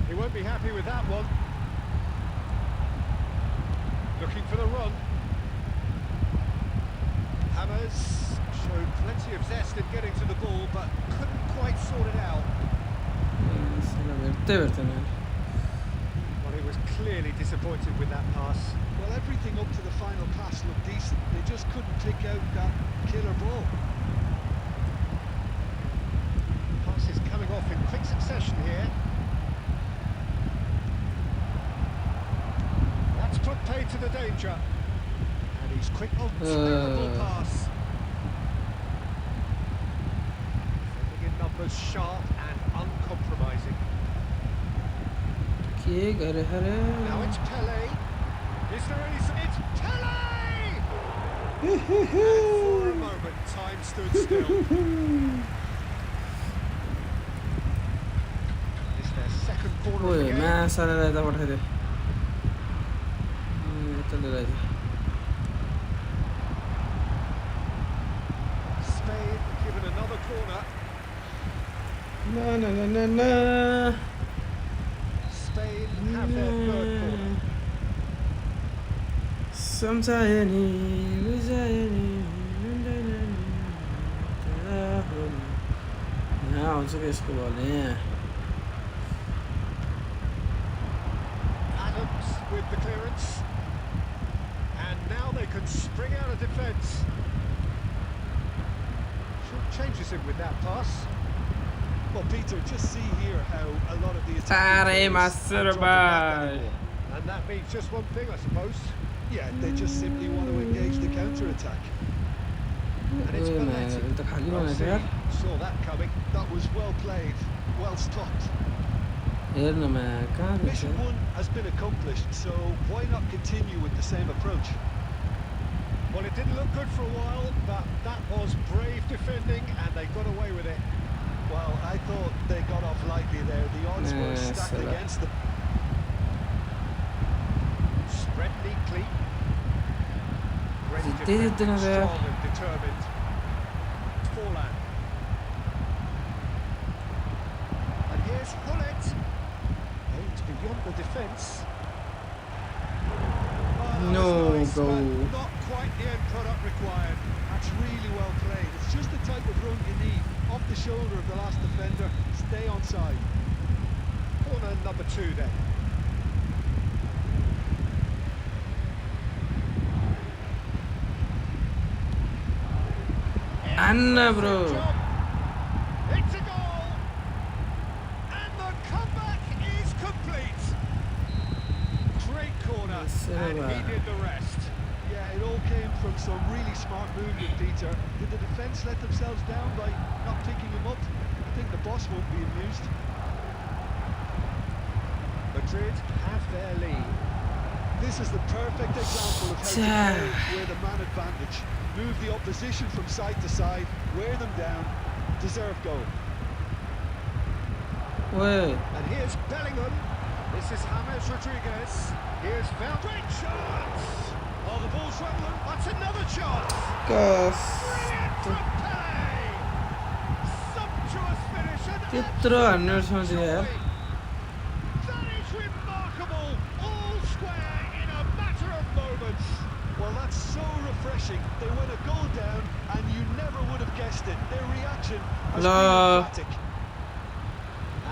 He won't be happy with that one. Looking for the run. Hammers showed plenty of zest in getting to the ball, but couldn't quite sort it out. साला भेट्दै भेट्दैन Well, he was clearly disappointed with that pass. Well, everything up to the final pass looked decent. They just couldn't pick out that killer ball. Passes coming off in quick succession here. That's put paid to the danger. And he's quick. Oh, terrible pass. Sending in numbers sharp and uncompromising. के गरे हरे Now it's Pele. Is there any... It's Pele! For a moment, time stood still. It's their second corner of ओए the game. म्या सालालाई यता पठाइदियो यता लिएर आइदियो Spain given another corner. ना ना ना ना ना Spain have their third corner. सम्झायो नि बुझायो नि यहाँ आउँछ कि यसको बल यहाँ Adams with the clearance. And now they can spring out of defence. Changes him with that pass. Well, Peter, just see here how a lot of the Pare attacking players master aren't dropping back ball. anymore. And that means just one thing, I suppose. Yeah, they just simply want to engage the counter-attack. And it's ओए म्या Belletti. यो त खाली Well, बनाएको यार saw that coming. That was well played, well stopped. हेर्न म्या कहाँ रहेछ Mission 1 has been accomplished, so why not continue with the same approach? Well, it didn't look good for a while, but that was brave defending, and they got away with it. Well, I thought they got off lightly there. The odds were stacked Sala. against them. Spread neatly. Great They defending, didn't have- strong and determined. Forlan. And here's Hullet. Aimed beyond the defence. Oh, No that was nice, goal. but not quite the end product required. That's really well played. It's just the type of run you need. Off the shoulder of the last defender. Stay onside. Corner number 2 then. Anna, bro. Job. It's a goal. And the comeback is complete. Great corner, and he did the rest. Yeah, it all came from some really smart movement, Peter. Did the defence let themselves down by not picking him up? I think the boss won't be amused. Madrid have their lead. This is the perfect example of how to play with a man advantage. Move the opposition from side to side, wear them down, deserve goal. ओए And here's Bellingham. This is James Rodriguez. Here's Val. Great chance! Oh, the ball's rolling. That's another chance. Cos Brilliant from Pele. Sumptuous finish. And त्यत्रो हान्नु सोच यार that is remarkable. All square in a matter of moments. Well, that's so refreshing. They went a goal down, and you never would have guessed it. Their reaction has been emphatic.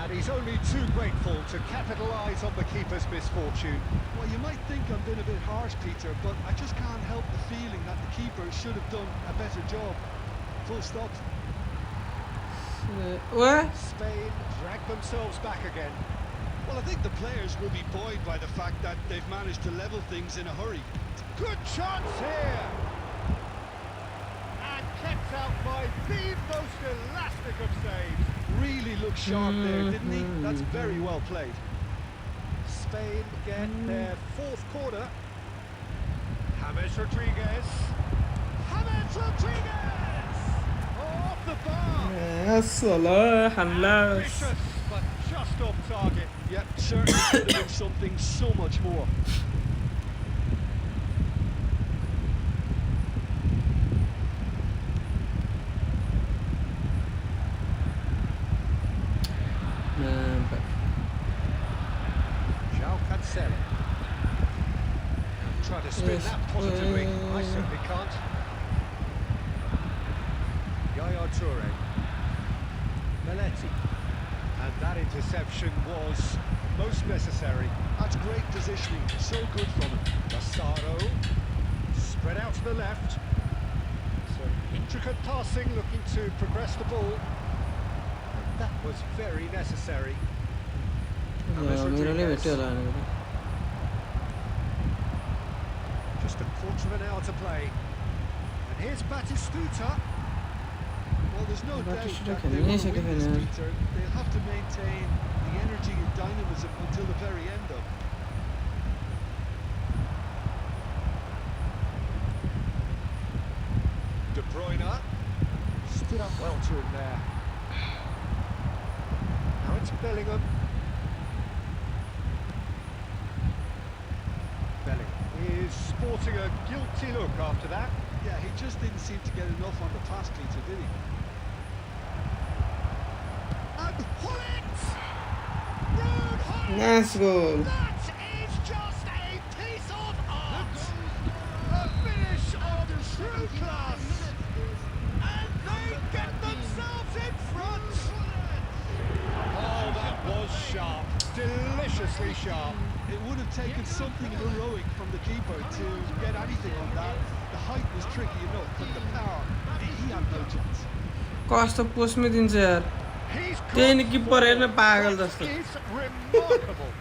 And he's only too grateful to capitalise on the keeper's misfortune. Well, you might think I'm being a bit harsh, Peter, but I just can't help the feeling that the keeper should have done a better job. Full stop. ओए Spain drag themselves back again. Well, I think the players will be buoyed by the fact that they've managed to level things in a hurry. Good chance here. And kept out by the most elastic of saves. Really looked sharp there, didn't he? That's very well played. Spain get their fourth corner. James Rodriguez. James Rodriguez! Oh, off the bar. यसोला हान्ला Vicious, but just off target. Yep, certainly could have been something so much more. João Cancelo. Try to spin Yes, that positively. I uh, certainly can't. Yaya Toure. Meletti. And that interception was most necessary. That's great positioning, so good from him. Massaro. Spread out to the left. So intricate passing, looking to progress the ball. And that was very necessary. मेरो नै भेट्यो होला भनेको Just a quarter of an hour to play. And here's Batistuta. Well, there's no doubt Batistuta that can they will miss win it, this, can Peter. They'll have to maintain the energy and dynamism until the very end, though. De Bruyne stood up well to him there. Now it's Bellingham. Bellingham is sporting a guilty look after that. Yeah, he just didn't seem to get enough on the pass, Peter, did he? And Hullet! Ruud Hullet! Nice goal That is just a piece of art! A finish of true class! And they get themselves in front! Oh, that was sharp. Deliciously sharp. It would have taken something heroic from the keeper to get anything on that. The height was tricky enough, but the power, he had no chance. कस्तो पोस्टमै दिन्छ यार He's त्यही नि got किपर हेर्न पागल what जस्तो is remarkable.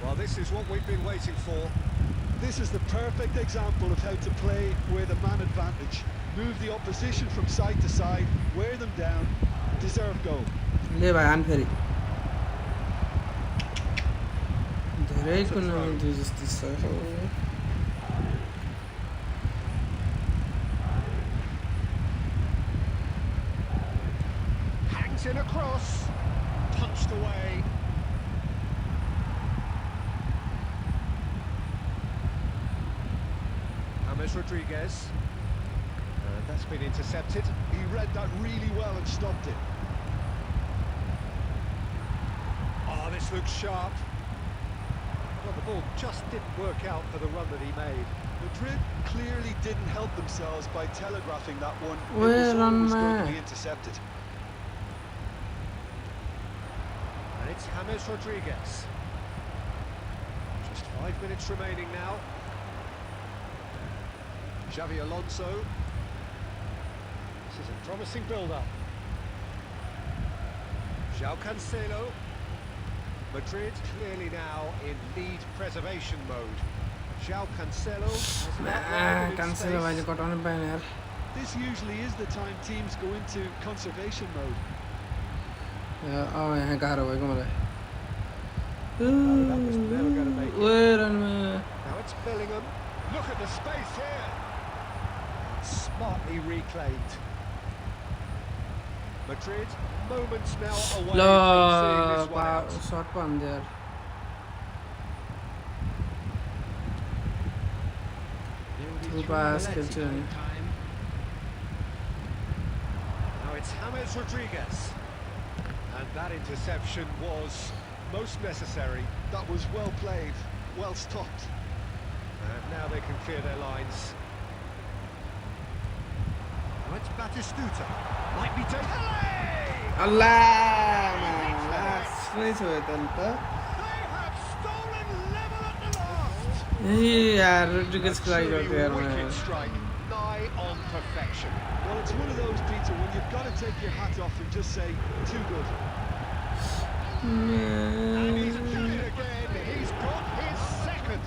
Well, this is what we've been waiting for. This is the perfect example of how to play with a man advantage. Move the opposition from side to side, wear them down, deserve goal. ले भाइ आन फेरि धेरै कुन दियो जस्तो छ Hangs in across, punched away. James Rodriguez. And that's been intercepted. He read that really well and stopped it. Oh, this looks sharp. Well, the ball just didn't work out for the run that he made. Madrid clearly didn't help themselves by telegraphing that one. It Well, was always going to man. be intercepted. And it's James Rodriguez. Just 5 minutes remaining now. Xavi Alonso. This is a promising build-up. João Cancelo. Madrid clearly now in lead preservation mode. João Cancelo has cancel भाइले कटाउनु पाएन यार This usually is the time teams go into conservation mode. यहाँ गाह्रो भएको मलाई that was never going to make it. Where am I? Now it's Bellingham. Look at the space here. Smartly reclaimed. Madrid, moments now away from seeing La this one out. shot band there. Through pass खेल्छ Now it's James Rodriguez. And that interception was most necessary. That was well played, well stopped. And now they can clear their lines. Now it's Batistuta. Might be Allah Sweet with They have stolen level at the last. यार Rodriguez fly Truly करते यार wicked मैं strike, nigh on perfection. Well, it's one of those, Peter, when you've got to take your hat off and just say, too good. And he's done it again. He's got his second.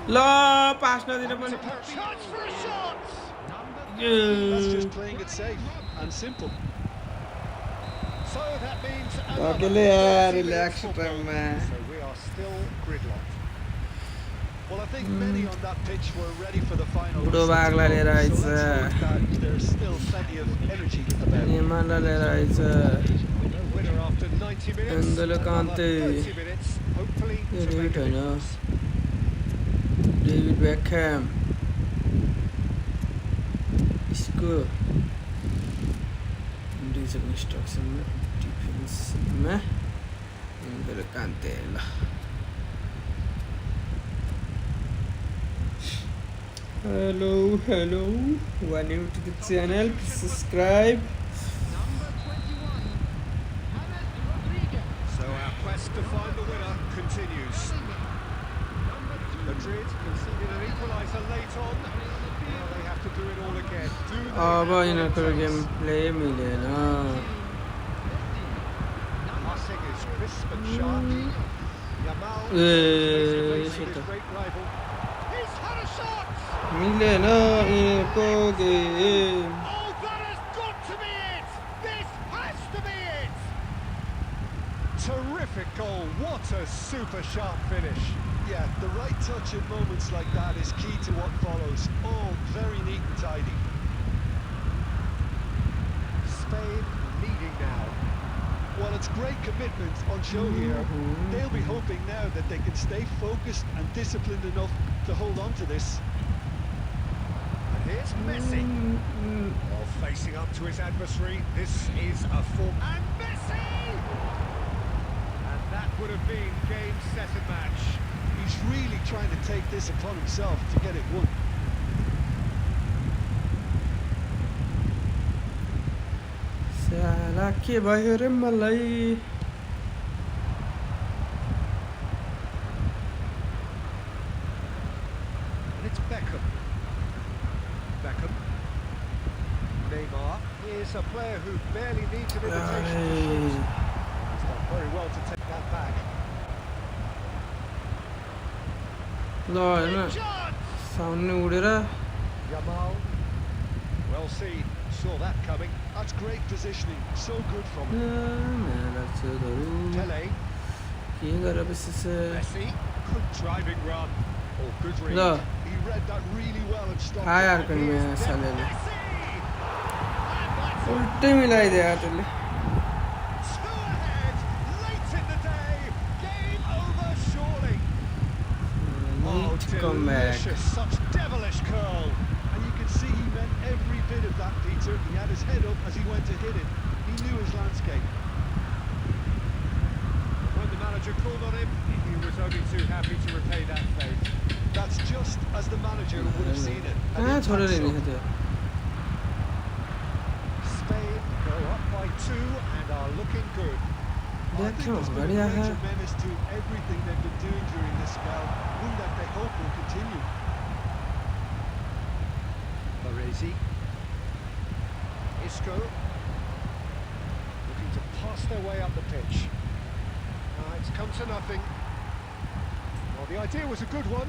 La pass नदिन पनि Chance for a shot. That's just playing it safe and simple. So that means अकेले यार 30 relax minutes time football. में So we are still gridlocked. Well, I think many on that pitch were ready for the final. बुढो whistle to बाघलाई blow, लिएर आइछ so let's hope that there's still plenty of energy about. निमानलाई लिएर आइछ No winner after 90 minutes. N'Golo Kante. Another 30 minutes, hopefully yo to make David a होइन difference. David Beckham इसको डिजन instruction में defence में N'Golo Kante ल hello who are new to the channel, please subscribe. Number 21, James Rodriguez. So our quest to find the winner continues. Number 2, Madrid conceded an equaliser late on. Now they have to do it all again. Do they अब have what it यिनीहरूको takes? Game play मिलेन Passing is crisp and sharp. Yamal Eh, facing shit. his great rival. He's had a shot! मिलेन यिनीहरूको game Oh, that has got to be it! This has to be it! Terrific goal. What a super sharp finish. Yeah, the right touch in moments like that is key to what follows. All very neat and tidy. Spain leading now. Well, it's great commitment on show here. They'll be hoping now that they can stay focused and disciplined enough to hold on to this. And here's Messi. While facing up to his adversary, this is a form. And Messi! And that would have been game, set and match. He's really trying to take this upon himself to get it won. साला के भयो रे मलाई And it's Beckham. Beckham. Neymar. Here's a player who barely needs an invitation to shoot. He's done very well to take that back. ल होइन Chance! Sound उडेर Yamal. Well seen. Saw that coming. That's great positioning. So good from him. Pele. के गरेर बसेछ Messi. Good driving run. Oh, good read. ल He read that really well and stopped hi it. यार कहीं में साले ले Messi! And that's it. उल्टै मिलाइदियो यार त्यसले Two ahead. Late in the day. Game over surely. Oh, Neat comeback. delicious. Such devilish curl. And you can see he meant every bit of that, Peter. He had his head up as he went to hit it. He knew his landscape. When the manager called on him, he was only too happy to repay that fate. That's just as the manager would have seen it. And कहाँ in छोडेर fact, so. हिँडेको थियो Spain go up by 2 and are looking good. I think देख्यौ there's been घडी a आखा major menace to everything they've been doing during this spell, one that they hope will continue. Baresi. Isco. Looking to pass their way up the pitch. It's come to nothing. Well, the idea was a good one.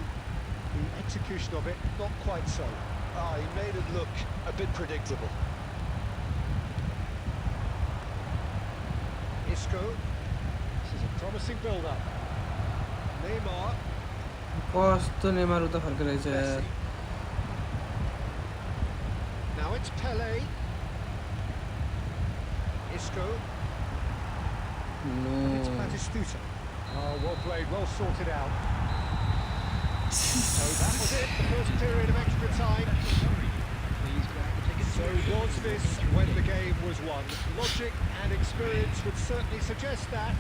The execution of it, not quite so. He made it look a bit predictable. Isco. This is a promising build-up. Neymar. कस्तो Neymar उता फर्केर रहेछ यार Messi. Now it's Pele. Isco. It's no Batistuta. Oh, well played, well sorted out. So that was it, the first period of extra time. Please go out and take it So was this when the game was won? Logic and experience would certainly suggest that,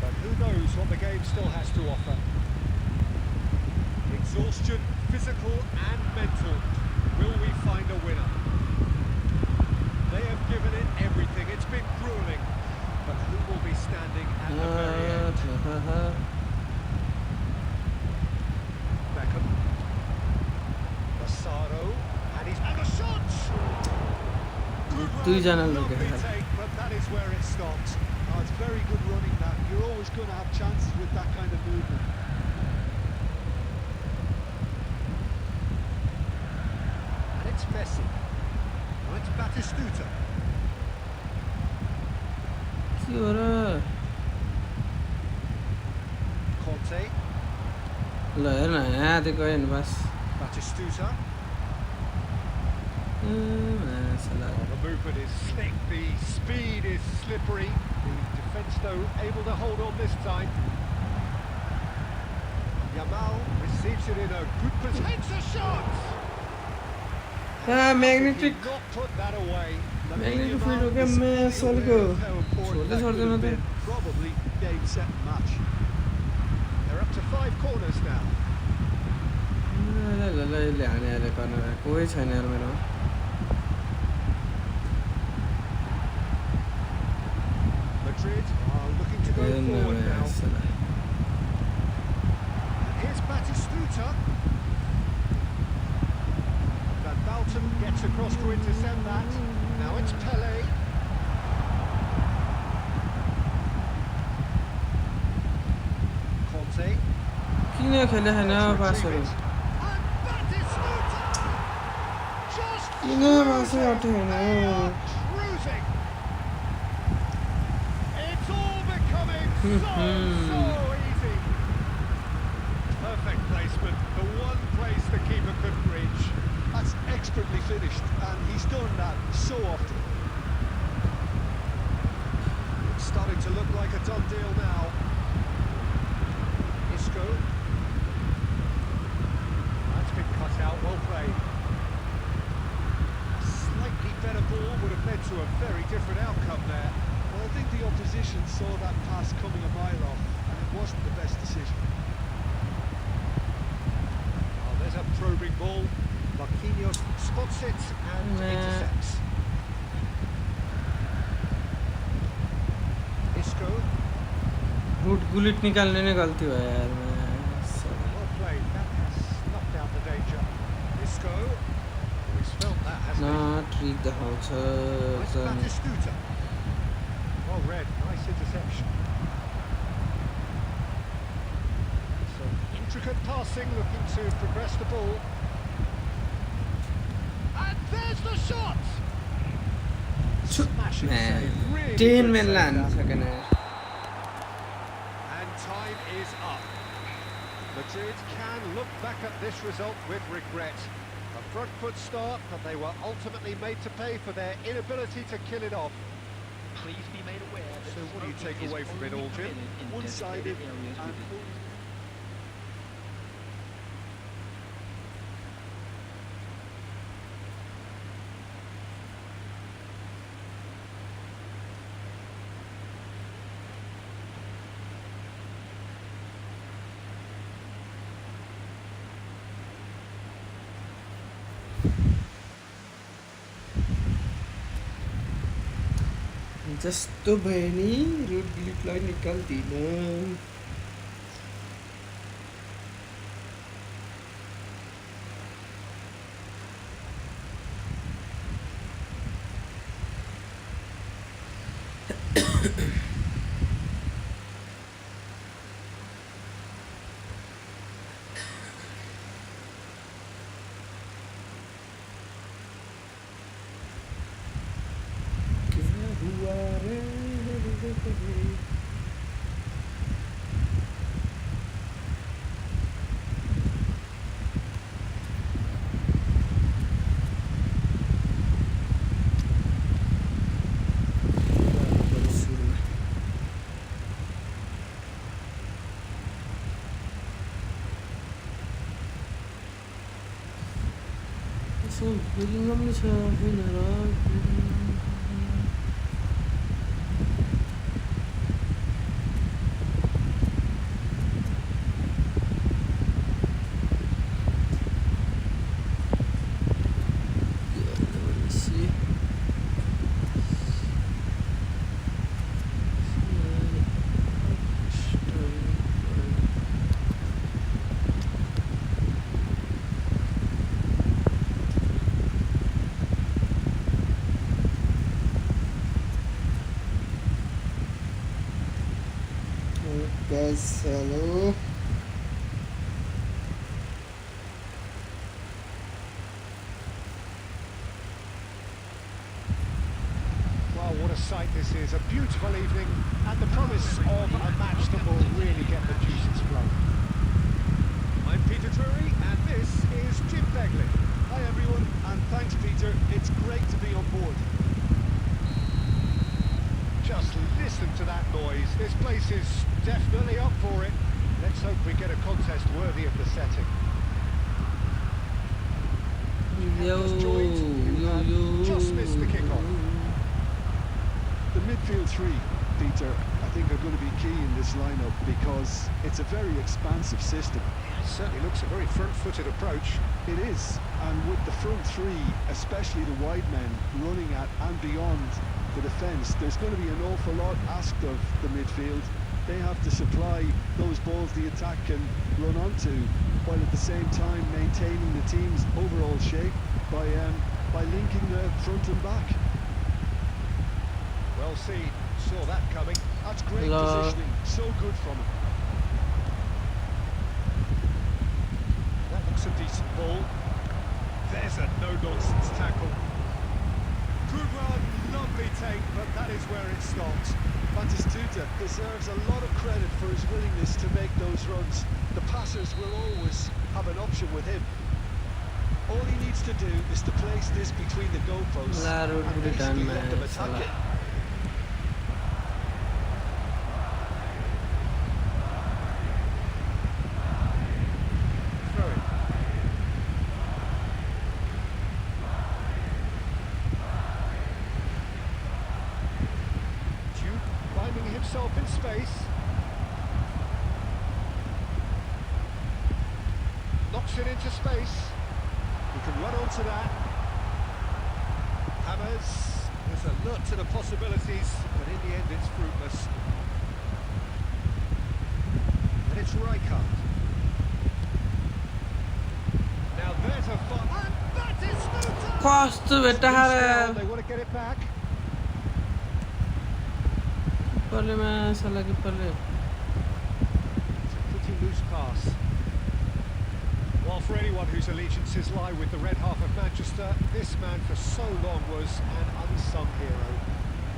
but who knows what the game still has to offer. Exhaustion, physical and mental. Will we find a winner? They have given it everything. It's been grueling, but who will be standing at the very end? Beckham. Massaro, and the shots! Good दुई run, जना lovely लुकेर take, but that is where it stopped. Oh, it's very good running that. You're always going to have chances with that kind of movement. And it's Messi. Now it's Batistuta. के हो र Conte. ल हेर न यहाँ त गयो नि बस Batistuta. मासला Oh, the movement is slick, the speed is slippery. The defence, though, able to hold on this time. Yamal receives it in a good position. Takes a shot! Magnetic Did not put that away. Magnetic field हो क्या मैं सालको छोड्दै छोड्दैन त Probably game, set and match. They're up to 5 corners now. ल यसले हाने हाने गर्न कोही छैन यार मेरो Madrid are looking to go forward now. Here's Batistuta. Van Balten gets across to intercept that. Now it's Pele. Conte. किन खेले छैन Retrieve पासहरू it. And Batistuta! Just किन पासै attain They are cruising. It's all becoming so easy. Perfect placement. The one place the keeper couldn't reach. That's expertly finished, and he's done that so often. It's starting to look like a done deal now. Isco. That's been cut out. Well played. A slightly better ball would have led to a very different outcome there. Well, I think the opposition saw that pass coming a mile off, and it wasn't the best decision. Oh, there's a probing ball. Marquinhos spots it and intercepts. Isco, Ruud Gullit निकाल्ने नै गल्ती भयो यार well played. That has snuffed out the danger. Isco, oh, he's felt that, hasn't he? Trick देखाउँछ Nice Batistuta. Well read, nice interception. Some intricate passing, looking to progress the ball. And there's the shot! Smashing save, really 10 good main save लानु that. सकेन And time is up. Madrid can look back at this result with regret. A front foot start, but they were ultimately made to pay for their inability to kill it off. Please be made aware that So what do you smoking take is away from it only all, Jim? permitted in One-sided designated areas and within- जस्तो भयो नि root गुलिटलाई निकाल्दिन 지금 무링엄니 छ होइन र guys, hello. Well, what a sight this is. A beautiful evening and the promise of a match that will really get the juices flowing. I'm Peter Drury, and this is Jim Begley. Hi everyone, and thanks Peter. It's great to be on board. Just listen to that noise. This place is definitely up for it. Let's hope we get a contest worthy of the setting. Yo, Just joined. You have just missed the kickoff. The midfield three, Peter, I think are going to be key in this lineup because it's a very expansive system. It certainly looks a very front-footed approach. It is, and with the front three, especially the wide men, running at and beyond the defence, there's going to be an awful lot asked of the midfield. They have to supply those balls the attack can run onto, while at the same time maintaining the team's overall shape by linking the front and back. Well seen. Saw that coming. That's great Hello. positioning, so good from him. That looks a decent ball. There's a no-nonsense tackle. Good run, lovely take, but that is where it stops. Batistuta deserves a lot of credit for his willingness to make those runs. The passers will always have an option with him. All he needs to do is to place this between the goalposts La road and would be done, basically let them man. attack it. Throw it. Duke finding himself in space. Knocks it into space. He can run onto that. Hammers. There's a lot to the possibilities, but in the end it's fruitless. And it's Rijkaard. Now there's a fun. And that is Snuta! कस्तो भेट्टा हारे They want to get it back. पर्लेमा साला कि पर्ले It's a pretty loose pass. Well, for anyone whose allegiances lie with the red half of Manchester, this man for so long was an unsung hero.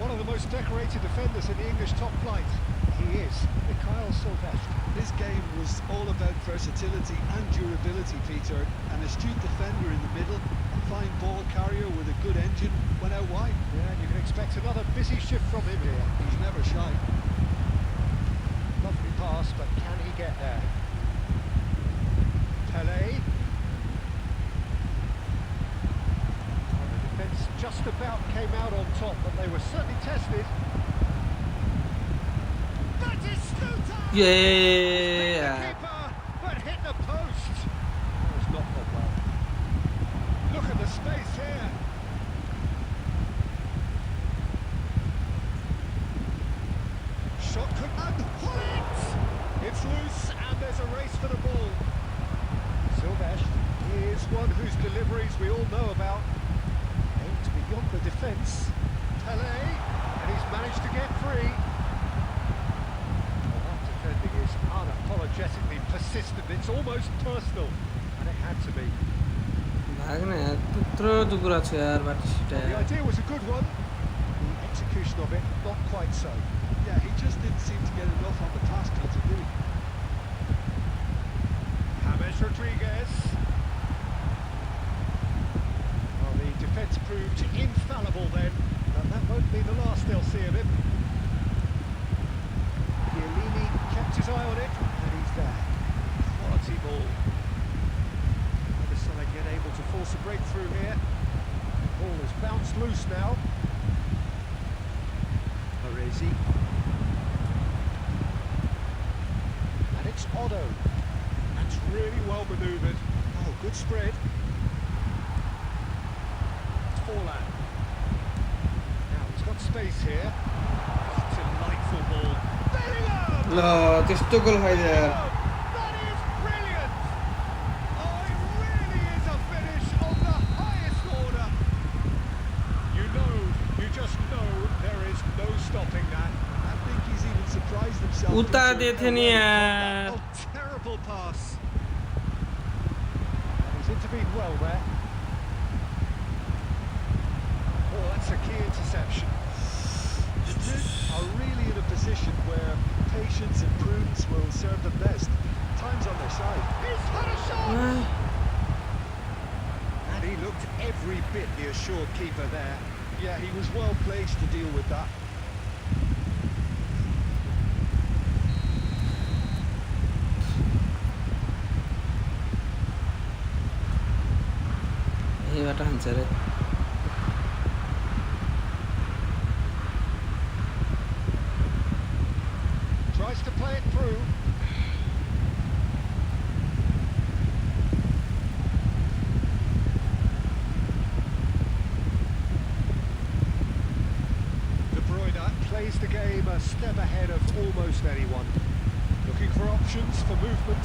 One of the most decorated defenders in the English top flight. He is Mikhail Silvestre. His game was all about versatility and durability, Peter. An astute defender in the middle, a fine ball carrier with a good engine, went out wide. Yeah, and you can expect another busy shift from him here. He's never shy. Lovely pass, but can he get there? Pelé. Well, the defence just about came out on top, but they were certainly tested. That is Snuta! Yeah. Keeper, but hit the post. That was not gone well. Look at the space here. Shot could and pull it. It's loose, and there's a race for the ball. Silvestre is one whose deliveries we all know about. Aimed beyond the defence. Pelé, and he's managed to get free. Well, that defending is unapologetically persistent. It's almost personal, and it had to be. भाग्ने यार त्यत्रो दुकुरा छ यार बाटिस्टा The idea was a good one. The execution of it, not quite so. Yeah, he just didn't seem to get enough on the pass, Peter, did he? James Rodriguez. Well, the defence proved infallible then, and that won't be the last they'll see of him. Chiellini kept his eye on it, and he's there. Quality ball. Other side yet able to force force a breakthrough here. Ball is bounced loose now. Baresi. And it's Otto. That's really well manoeuvred. Oh, good spread. It's Forlan. Now he's got space here. Oh, delightful ball. Bellingham! ल त्यस्तो गोल खाइदियो यार That is brilliant! Oh, it really is a finish of the highest order. You just know there is no stopping that. I think he's even surprised himself. उता दिए नि यार Oh, terrible pass. He's intervened well there. Oh, that's a key interception. Madrid are really in a position where patience and prudence will serve them best. Time's on their side. He's had a shot! And he looked every bit the assured keeper there. Yeah, he was well placed to deal with that. यहीबाट हान्छ रे Tries to play it through. De Bruyne plays the game a step ahead of almost anyone. Looking for options for movement.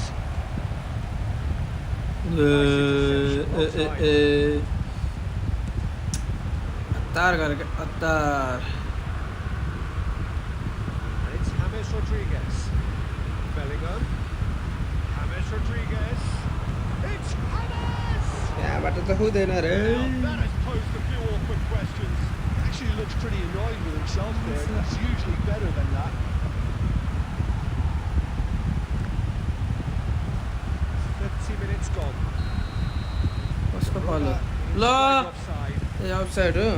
Attar गरेको Attar And it's James Rodriguez. Bellingham. James Rodriguez. It's James! त्यहाँबाट त हुँदैन रे Now, that has posed a few awkward questions. Actually looks pretty annoyed with himself there. He's usually better than that. 30 minutes gone. कसको फलो ल Offside. ए offside हो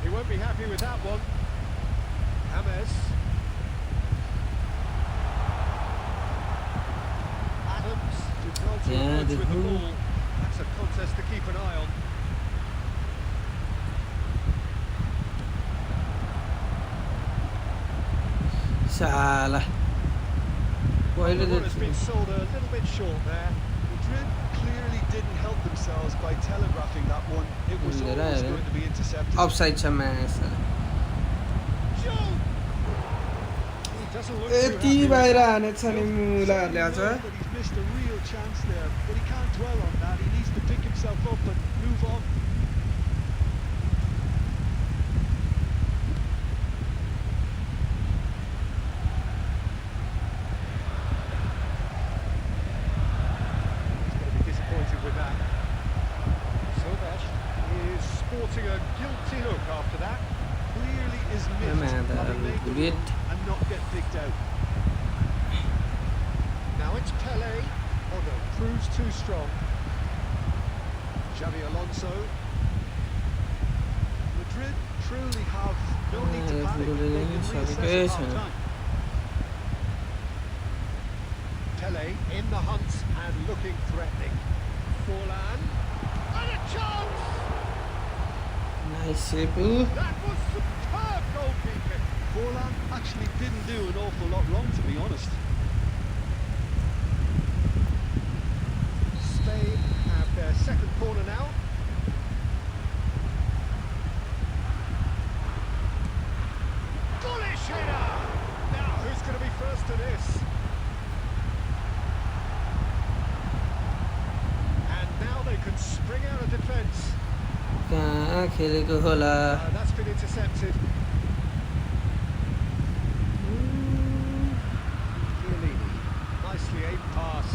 He won't be happy with that one. James. Adams did well to Yeah, emerge did with the who? ball. That's a contest to keep an eye on. साला The पहिले run has been sold a little bit short there. Madrid clearly didn't help themselves by telegraphing that one. It was Yeah, always yeah. going to be intercepted. Offside छ match Joe! He doesn't look too यति happy with बाहिर that. हानेछ नि मुलाहरूले आज Knows that he's missed a real chance there, but he can't dwell on that. He needs to pick himself up and move on. He's going to be disappointed with that. Silvesh is sporting a guilty look after that. Clearly is Yeah, man, miffed, that having made the great. run and not get picked out. Now it's Pele. Oh no, proves too strong. Xavi Alonso. Madrid truly have no need to Yeah, panic. it's They really can sorry, reassess guys. at half-time. Pele in the hunt and looking threatening. Forlan. And a chance! Nice shape That was superb goalkeeping. Forlan actually didn't do an awful lot wrong, to be honest. Spain have their second corner now. Bullish header! Now, who's going to be first to this? And now they can spring out of defence. कहाँ खेलेको होला That's been intercepted. Chiellini. Nicely aimed pass.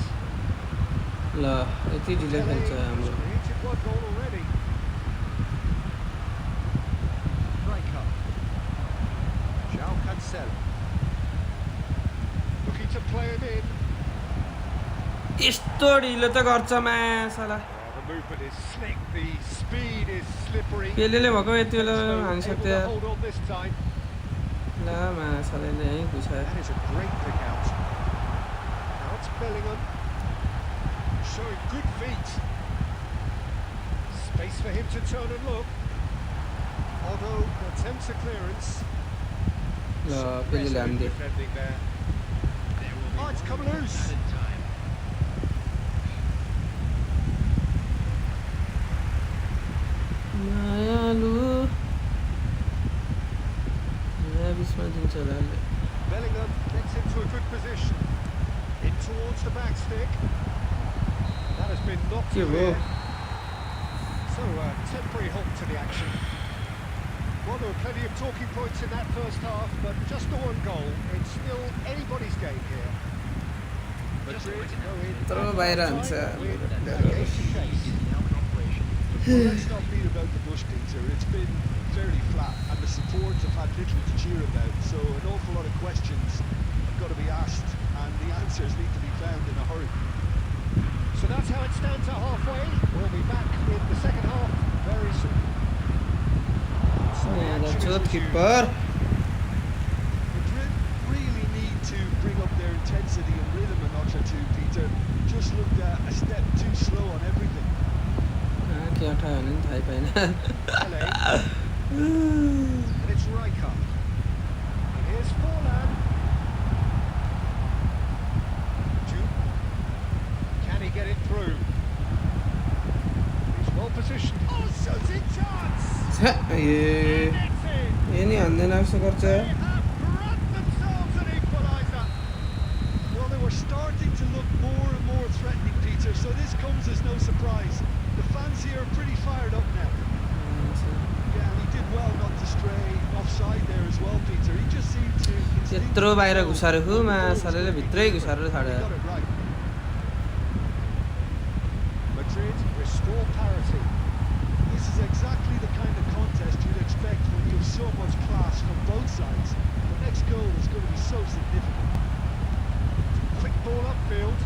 ल यति ढिलो Pele खेल्छ has हाम्रो created one goal already. Rijkaard. João Cancelo. Looking to play him in. यस्तो ढिलो त गर्छ म्याच साला The movement is slick, the speed is slippery. पेलेले भएको यति बेला हानि Able सक्थ्यो to यार hold on this time. ला माछाले यहीँ घुसायो That is a great pick out. Now it's Bellingham. Showing good feet. Space for him to turn and look. Although attempts a clearance. ल पेलेले हानिदियो Defending there. There will be Oh, it's come one loose. added time. मायालु यहाँ बिचमा दिन्छ होला अहिले Bellingham gets into a good position. In towards the back stick. That has been knocked के भयो clear. So temporary halt to the action. Well, there were plenty of talking points in that first half, but just the one goal. It's still anybody's game here. Madrid go in तर at बाहिर half-time हुन्छ with a game to chase. Is now in operation. Well, let's not beat about the bush, Peter. It's been fairly flat, and the support have had little to cheer about. So an awful lot of questions have got to be asked, and the answers need to be found in a hurry. So that's how it stands at halfway. We'll be back in the second half very soon. So the यहाँ action is चोट resumed. Keeper Madrid really need to bring up their intensity and rhythm a notch or two, Peter. Just looked a step too slow on everything. के उठायो भने नि थाहै पाएन Pele. And it's Rijkaard. And here's Forlan. Jude. Can he get it through? He's well positioned. Oh, shooting chance! छ्या, ए And it's in. यो नि हान्दैन जस्तो गर्छ They have brought themselves an equaliser. Well, they were starting to look more and more threatening, Peter, so this comes as no surprise. The fans here are pretty fired up now. Yeah, and he did well not to stray offside there as well, Peter. He just seemed to त्यत्रो बाहिर घुसाएर खु माछाले भित्रै घुसाएर He छाड्यो got it right. Madrid restore parity. This is exactly the kind of contest you'd expect when you have so much class from both sides. The next goal is going to be so significant. Quick ball upfield.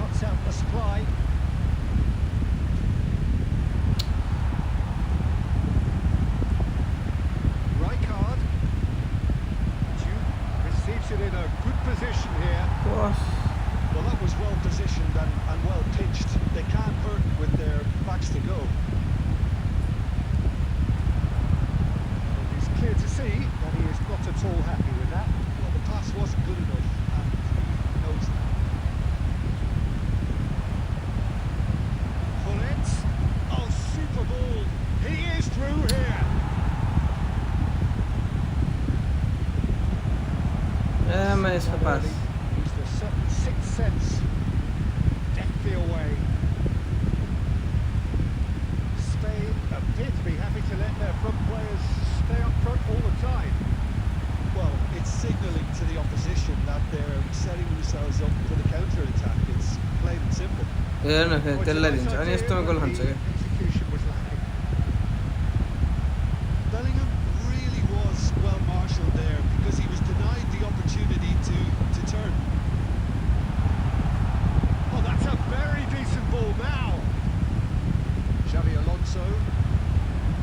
Cuts out the supply. Rijkaard. Jude receives it in a good position here. Cos Well, that was well positioned and well pitched. They can't hurt with their backs to go. And it's clear to see that he is not at all happy with that. Well, the pass wasn't good enough, and he knows that. Bullets. Oh, super ball. He is through here. एमा यसको पास He's the certain sixth sense. Deftly away. Spain appear to be happy to let their front players stay up front all the time. Well, it's signalling to the opposition that they're setting themselves up for the counter-attack. It's plain and simple. हेर्न फेरि त्यसलाई दिन्छ अनि यस्तोमा गोल खान्छ क्या Execution was lacking. Bellingham really was well marshalled there because he was denied the opportunity to turn. Oh, that's a very decent ball now. Xavi Alonso.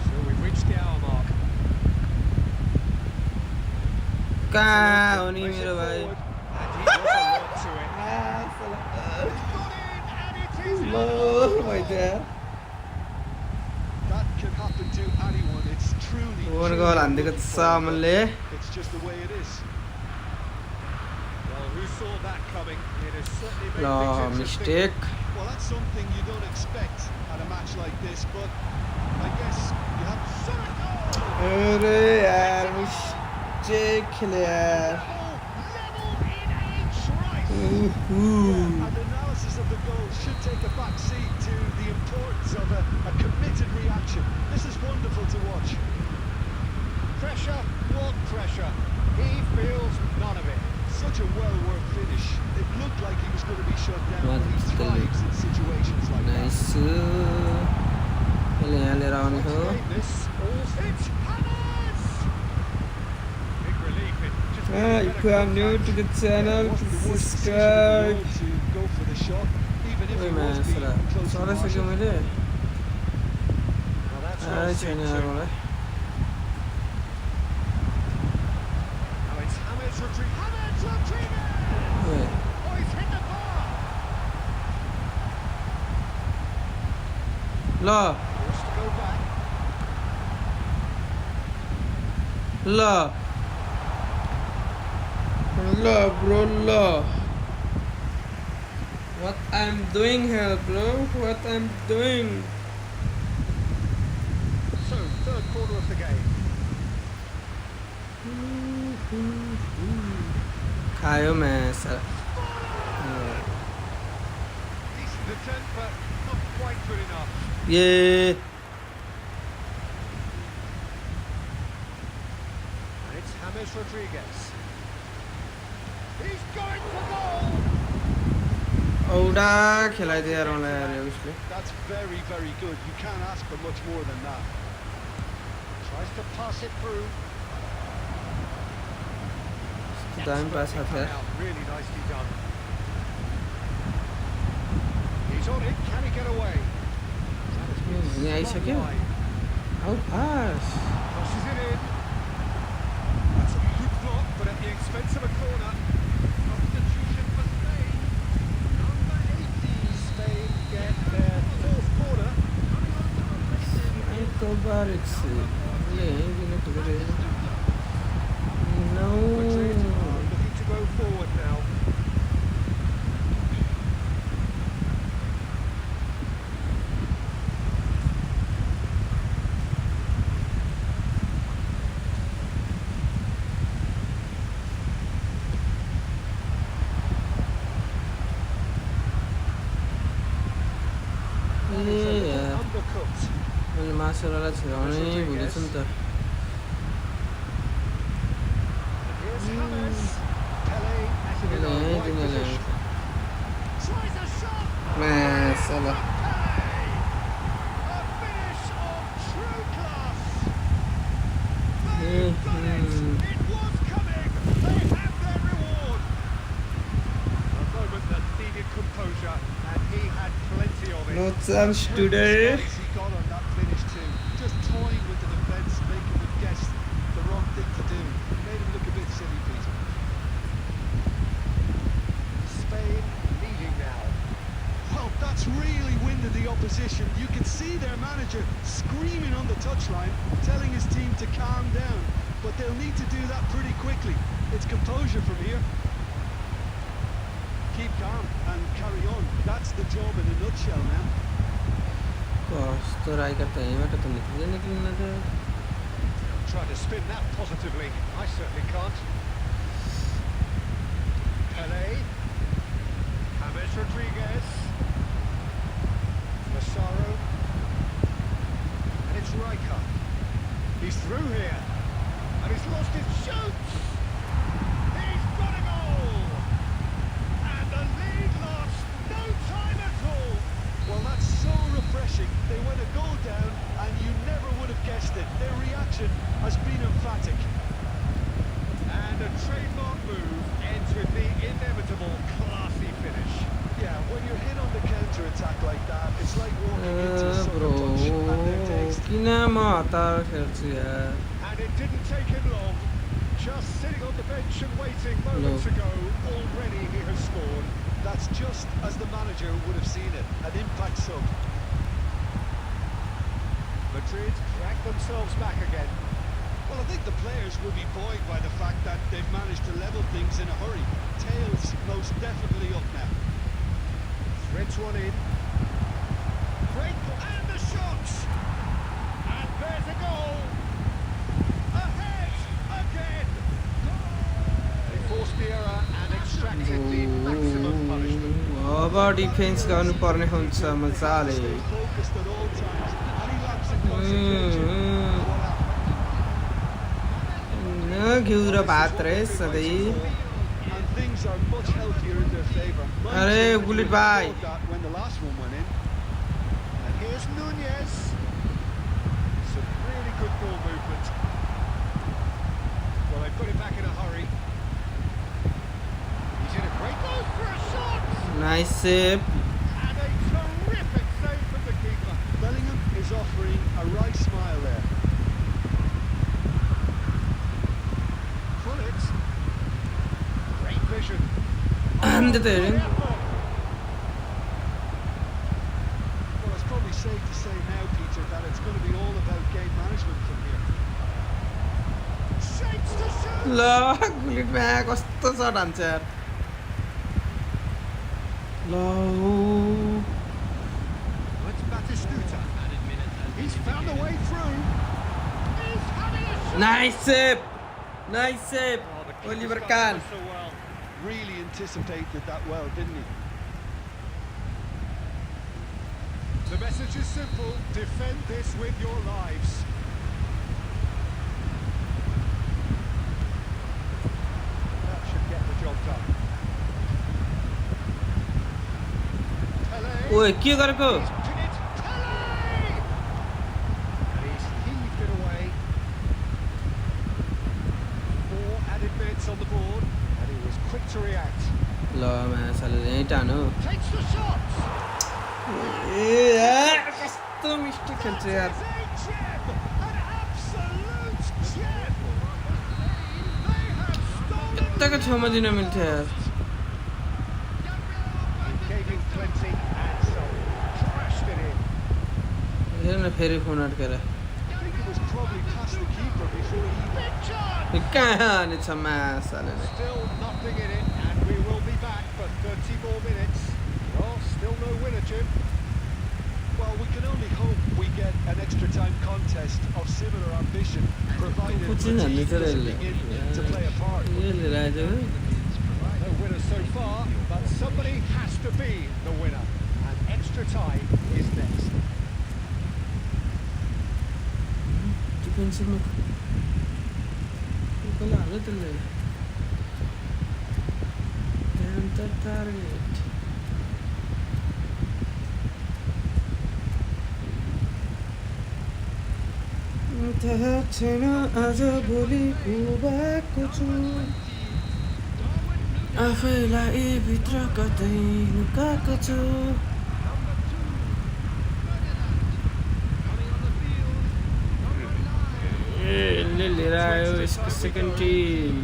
So we've reached the hour mark. कहाँ हो नि Plays it मेरो भाइ forward, and he was alert to it. It's got in, and it is गोल भइदियो यार That can happen to anyone. It's truly. Goal truly गोल हानिदिएको छ unbelievable. अमलले It's just the way it is. Well, who saw that coming? It has certainly made ल things interesting. Mistake Well, that's something you don't expect at a match like this, but I guess you have to. अरे यार mistake खेले यार Level in a trice. And analysis of the goal should take a back seat to the importance of a committed reaction. This is wonderful to watch. Pressure, what pressure? He feels none of it. Such a well-worked finish. It looked like he was going to be shut down, What but he the- thrives in situations like that. Nice यसले यहाँ लिएर आउने हो Let's game this. All it's Hammers! Big relief in just getting If you better are new contact. to the channel, It wasn't the worst decision in the subscribe world to go for the shot, even if खोइ he was match being close to चलाइसक्यो Marshall. मैले Well, that's well I seen छैन too. मलाई Now it's James Rodriguez. ओए, Oh, he's hit the bar. ल Forced to go back. ल ल bro ल what I'm doing here bro what I'm doing So, third quarter of the game. खायो match Decent attempt, but not quite good enough. ये And it's James Rodriguez. He's going for goal. औडा खेलाइदियो यार मलाई यार उसले That's very, very good. You can't ask for much more than that. Tries to pass it through. दामी पास Expertly हाथ cut यार out. Really nicely done. He's on it. Can he get away? That has been यहाँ slung आइसक्यो wide. आउ पास Crosses it in. That's a good block, but at the expense of a corner. Substitution for Spain. Number 18. Spain get their fourth corner. Coming on to replace him. आइको बारिक से ले दिने पुगरे no Madrid are looking to go forward now. That is a A little यार undercut. मैले मासुवाला छिराउनै भुलेछु नि त Here's James. Pele making it a Yeah, wide yeah, position. Tries a shot. मासुवाला Pele. A finish of true class. They've done it. It was coming. They have their reward. A moment that needed composure, and he had plenty of it. No chance today He got on that finish too. Just toying with the defence, making them guess the wrong thing to do. Made him look a bit silly, Peter. Spain leading now. Well, that's really winded the opposition. You can see their manager screaming on the touchline, telling his team to calm down. But they'll need to do that pretty quickly. It's composure from here. Keep calm and carry on. That's the job in a nutshell now. कस्तो राइका त यहीँबाट त निक्लिँदै निक्लिँदैन त Try to spin that positively. I certainly can't. Pele. James Rodriguez. Massaro. And it's Rijkaard. He's through here. And he's lost his shoots. He's got a goal. And the lead lost. No time at all. Well, that's so refreshing. They went a goal down, and you never would have guessed it. Their reaction has been emphatic. And a trademark move ends with the inevitable classy finish. Yeah, when you're hit on the counter-attack like that, it's like walking into a bro sucker punch and their taste. किन म हतार खेल्छु यार And it didn't take him long. Just sitting on the bench and waiting moments ago, already he has scored. That's just as the manager would have seen it, an impact sub. Madrid drag themselves back again. Well, I think the players will be buoyed by the fact that they've managed to level things in a hurry. Tails most definitely up now. Threads one in. Great and the shot! And there's a goal! Ahead again! They forced the error and extracted the maximum punishment. अब defence गर्नुपर्ने हुन्छ मजाले Stay focused at all times. Any lapse in concentration. What happened? घिउ र भात रे सधैँ And things are much healthier in their favour. अरे bullet भाइ That when the last one went in. And here's Nunez. Some really good ball movement. Well, they put it back in a hurry. He's in a great move for a shot! Nice save And a Ande de erin. Well, it's probably safe to say now, Peter, that it's going to be all about game management from here. Shapes to shoot. ल गुलिटमा कस्तो shirt हान्छ यार ल It's Batistuta. Added minutes as He's found a way through. He's having a shot. Nice save nice save Oh, the keeper's Oliver got Kahn it so well. Really anticipated that well, didn't he? The message is simple. Defend this with your lives. That should get the job done. Pele. ओए के गरेको He's pinned it. Pele! And he's heaved it away. 4 added minutes on the board, and he was quick to react. ल माछाले यहीँ टानो Takes the shot. ए यार कस्तो mistake खेल्छ यार It's a gem, an absolute gem. They have stolen. यताको छेउमा दिन मिल्थ्यो यार He gave him plenty and some. Crashed it in. हेर न फेरि phone अड्केर I think it was probably past the keeper before he... Big chance. कहाँ हानेछ माछाले Still nothing in it, and we will be back for 30 more minutes. Oh, still no winner, Jim. Well, we can only hope we get an extra time contest of similar ambition, provided कुचिङ हान्ने fatigue चाहिँ doesn't यसले begin to play a part. यसले राख्यो No winner so far, but somebody has to be the winner. And extra time is next. डिफेन्सिभमा कसले हाल्यो त्यसले ध्यान त टार्गेट थाहा छैन आज भोलि को भएको छु आफैलाई भित्र कतै लुकाएको छु यसले लिएर आयो यसको second team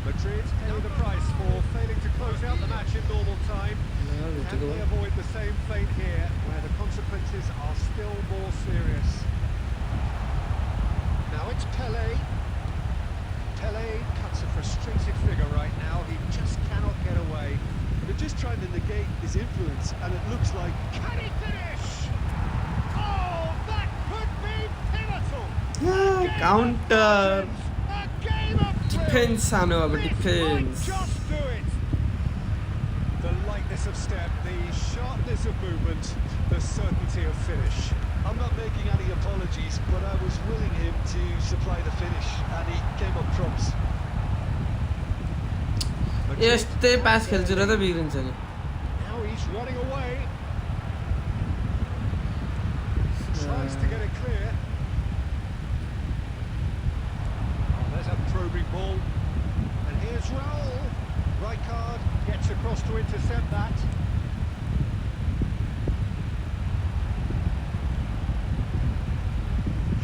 Madrid pay the price for failing to close out the match in normal time. Can they avoid the same fate here, where the consequences are still more serious? Now it's Pele. Pele cuts a frustrated figure right now. He just cannot get away. They're just trying to negate his influence, and it looks like... Can he finish? Oh, that could be pivotal. Counter A game of defence सानो अब This might defence just do it. The lightness of step, the sharpness of movement, the certainty of finish. I'm not making any apologies, but I was willing him to supply the finish, and he came up trumps. यस्तै पास खेल्छु र त बिग्रिन्छ नि Now he's running away. Tries to get it clear. Oh, there's a probing ball. And here's Raul. Rijkaard gets across to intercept that.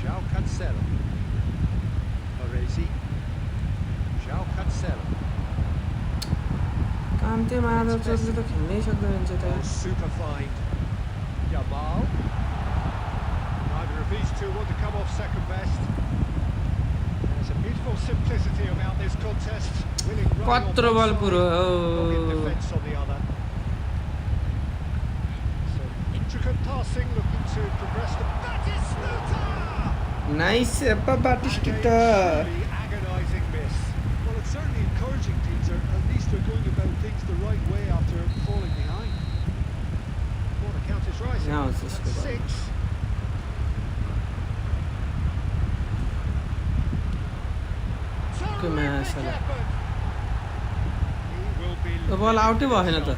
João Cancelo. Baresi. João Cancelo. कान्ते Madhav चोरले त खेल्नै सक्दैन रहेछ त Oh, super find. Yamal. Neither of these two want to come off second best. There's a beautiful simplicity about this contest. Winning running on कत्रो one बल side, पुरो blocking defence on the other. So intricate passing, looking to progress the Batistuta. Nice एप्पा And a Batistuta truly agonising miss. Well, it's certainly encouraging, Peter. At least they're going about things the right way after falling behind. Corner count is rising. Now it's just That's good. 6. Good man, Salah. He will be त बल आउटै भएन त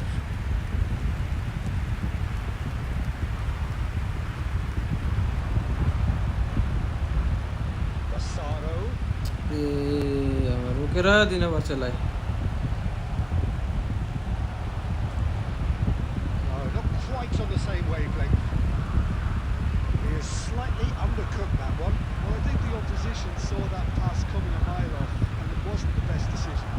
Massaro. ए अब रोकेर दिनुपर्छ यसलाई No, not quite on the same wavelength. He is slightly undercooked that one. Well, I think the opposition saw that pass coming a mile off, and it wasn't the best decision.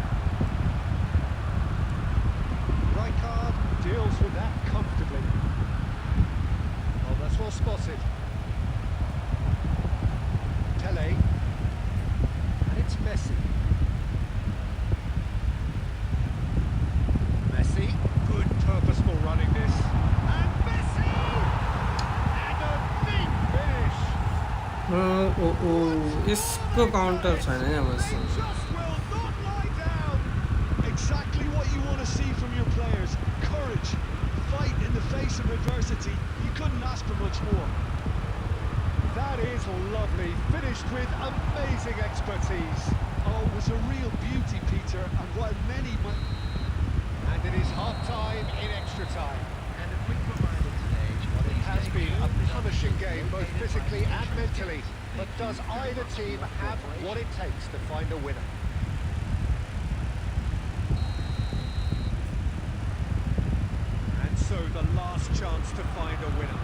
इसको counter छैन क्या मसँग Just will not lie down. Exactly what you want to see from your players. Courage, fight in the face of adversity. You couldn't ask for much more. That is lovely. Finished with amazing expertise. Oh, it was a real beauty, Peter. And while many might... And it is half time in extra time. And a quick reminder today. Well, it has been a punishing game, both physically and mentally. But does either team have what it takes to find a winner? And so the last chance to find a winner.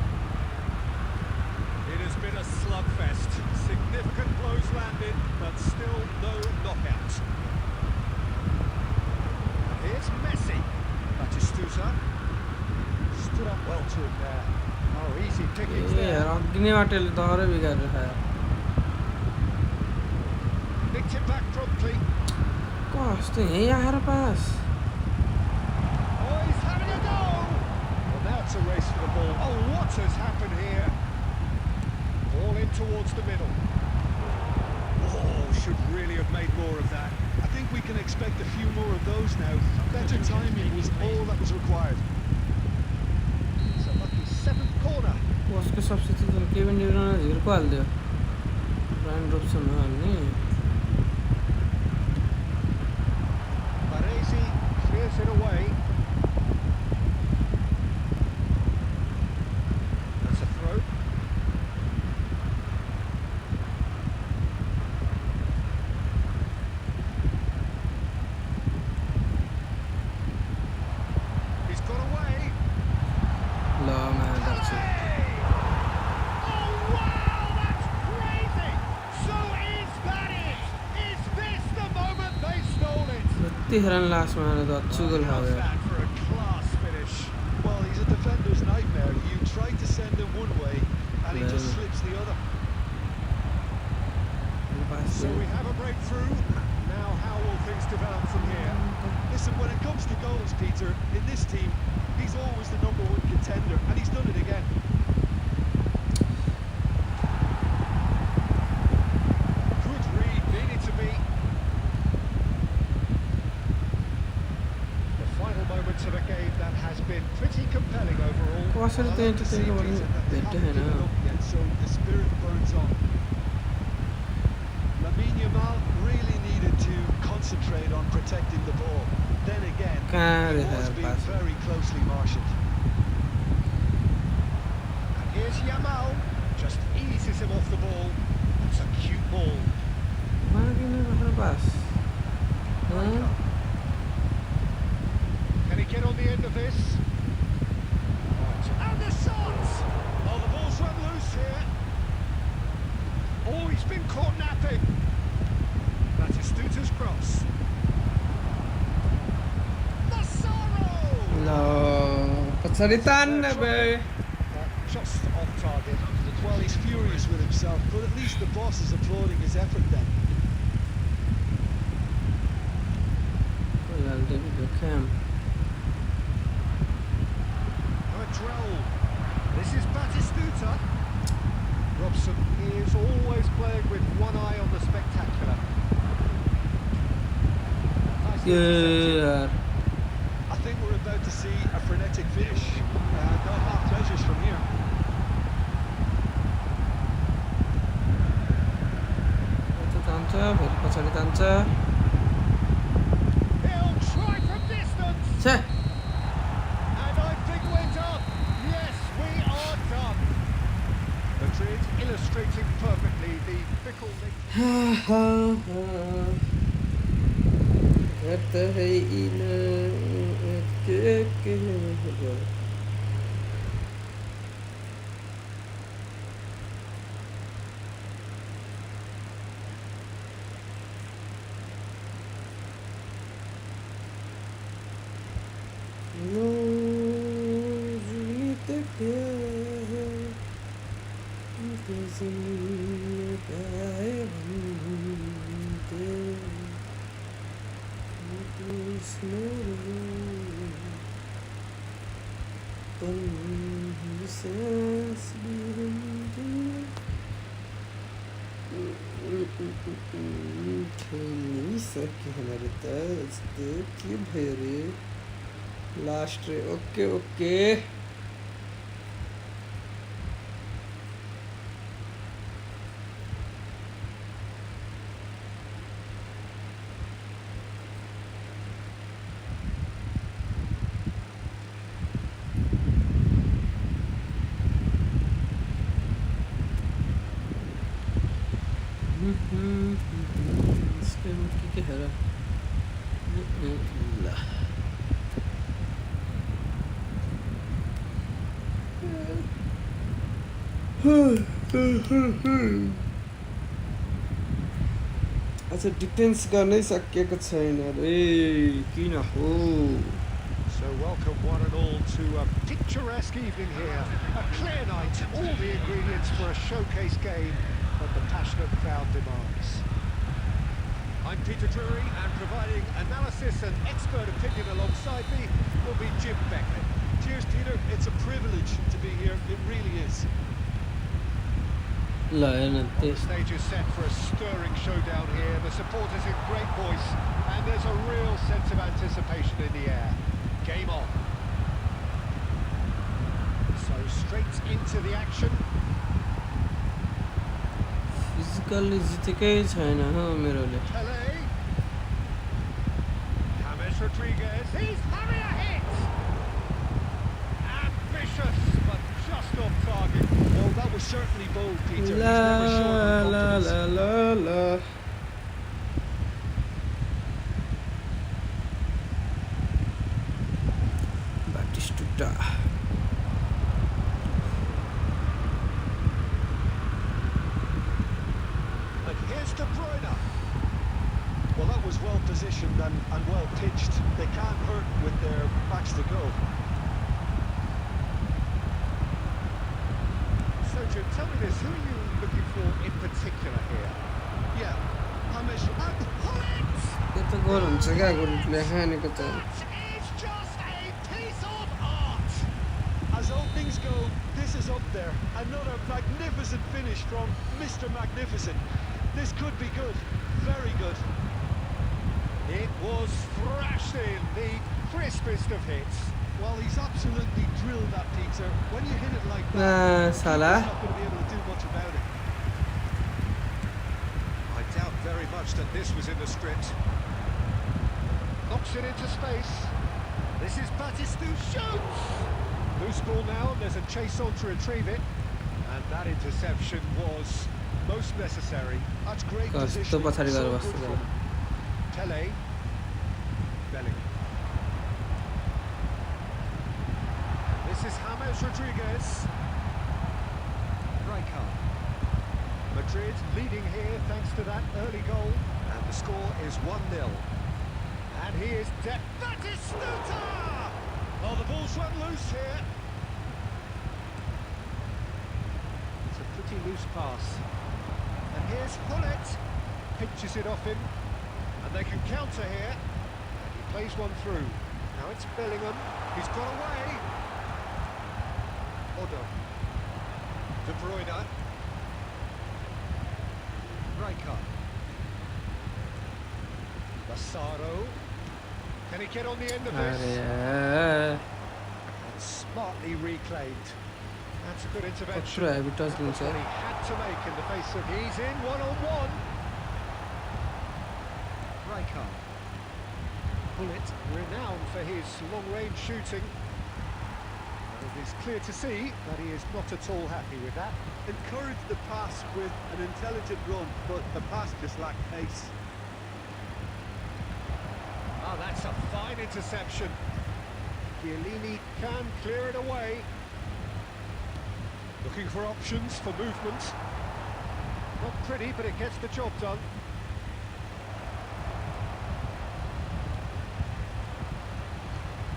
It has been a slugfest. Significant blows landed, but still no knockout. Here's Messi. Batistuta. Stood up well to him there. Oh, easy pickings A there. यार अग्निबाट दरै बिगारेर खायो Nicked it back promptly. कस्तो यहीँ आएर पास Oh, he's having a go! Well, now it's a race for the ball. Oh, what has happened here? Ball in towards the middle. Oh, should really have made more of that. I think we can expect a few more of those now. Better timing was all that was required. It's a lucky seventh corner. उसको substitution Kevin De Bruyne झिर्को हालिदियो Bryan Robson हो हाल्ने Baresi clears it away. That's a throw. He's got away. ल manager चाहिँ Oh wow, that's crazy! So is that it? Is this the moment they stole it? यतिखेर नि लास्टमा आएर त अच्छु गोल खायो How's that for a class finish? Well, he's a defender's nightmare. You try to send him one way, and he just slips the other. So we have a breakthrough. Now how will things develop from here? Listen, when it comes to goals, Peter, in this team, he's always the number one contender, and he's done it again. Good read, needed to be. The final moments of a game that has been pretty compelling overall. कसरी त I like to see, entertain गर्ने Peter, that they भेट्यो haven't होइन given up yet, so the spirit burns on. Lamine Yamal really needed to concentrate on protecting the ball. Then again, कहाँ he was देखायो being pass very closely marshalled. And here's Yamal. Just eases him off the ball. It's a cute ball. मागिन राखेर पास Can he get on the end of this? And the shots! Oh, the ball's run loose here. Oh, he's been caught napping. That is Stuta's cross. Massaro! ल पछाडि तान्न बे Just off target. Well, he's furious with himself, but at least the boss is applauding his effort then. David Beckham Madrell. This is Batistuta. Robson is always playing with one eye on the spectacular. Nicely intercepted. यार I think we're about to see a frenetic finish. No half measures from here. यता जान्छ फेरि पछाडि जान्छ He'll try from distance. छे And I think we're done. Yes, we are done. Madrid illustrating perfectly the fickle nature. यता होइन के खेल्ने सकेन त यस्तो के भयो रे लास्ट रे okay okay Sekarang kita harap lah. अच्छा डिफेन्स गर्नै सकेको छैन रे किन हो So welcome one and all to a picturesque evening here. A clear night, all the ingredients for a showcase game that the passionate crowd demands. I'm Peter Drury, and providing analysis and expert opinion alongside me will be Jim Beckley. Cheers, Peter. It's a privilege to be here. It really is. ल हेर्न The stage is set for a stirring showdown here. The supporters in great voice, and there's a real sense of anticipation in the air. Game on. So straight into the action. Physically जितेकै छैन हो मेरोले Pele. James Rodriguez. He's having a hit. Ambitious, but just off target. Oh, that was certainly bold, Peter. La He's never short of La confidence. La La La Batistuta And here's De Bruyne. Well, that was well positioned and well pitched. They can't hurt with their backs to goal. So, Jim, tell me this. Who are you looking for in particular here? Yeah, Hamish. And Pullet! यो त गोल हुन्छ क्या गोलले हानेको त That is just a piece of art. As openings go, this is up there. Another magnificent finish from Mr. Magnificent. This could be good. Very good. It was thrashed in, the crispest of hits. Well, he's absolutely drilled that, Peter. When you hit it like Ah, that, Salah. he's not going to be able to do much about it. I doubt very much that this was in the script. Knocks it into space. This is Batistu shoots! Loose ball now, there's a chase on to retrieve it. And that interception was most necessary. That's great कस्तो positioning. पछाडि गएर So बस्छ good त from him. Pele. Bellingham. This is James Rodriguez. Rijkaard. Madrid leading here thanks to that early goal. And the score is 1-0. And he is Batistuta! Oh, the ball's run loose here. It's a pretty loose pass. And here's Pullet. Pinches it off him. And they can counter here. And he plays one through. Now it's Bellingham. He's got away. Odo. De Bruyne. Rijkaard. Massaro. Can he get on the end of अरे this? यार And smartly reclaimed. That's a good intervention. कत्रो heavy touch That's लिन्छ what he had to make in the face of... He's in one-on-one. Rijkaard. Pullet, renowned for his long-range shooting. And it is clear to see that he is not at all happy with that. Encouraged the pass with an intelligent run, but the pass just lacked pace. Ah, that's a fine interception. Chiellini can clear it away. Looking for options for movement. Not pretty, but it gets the job done.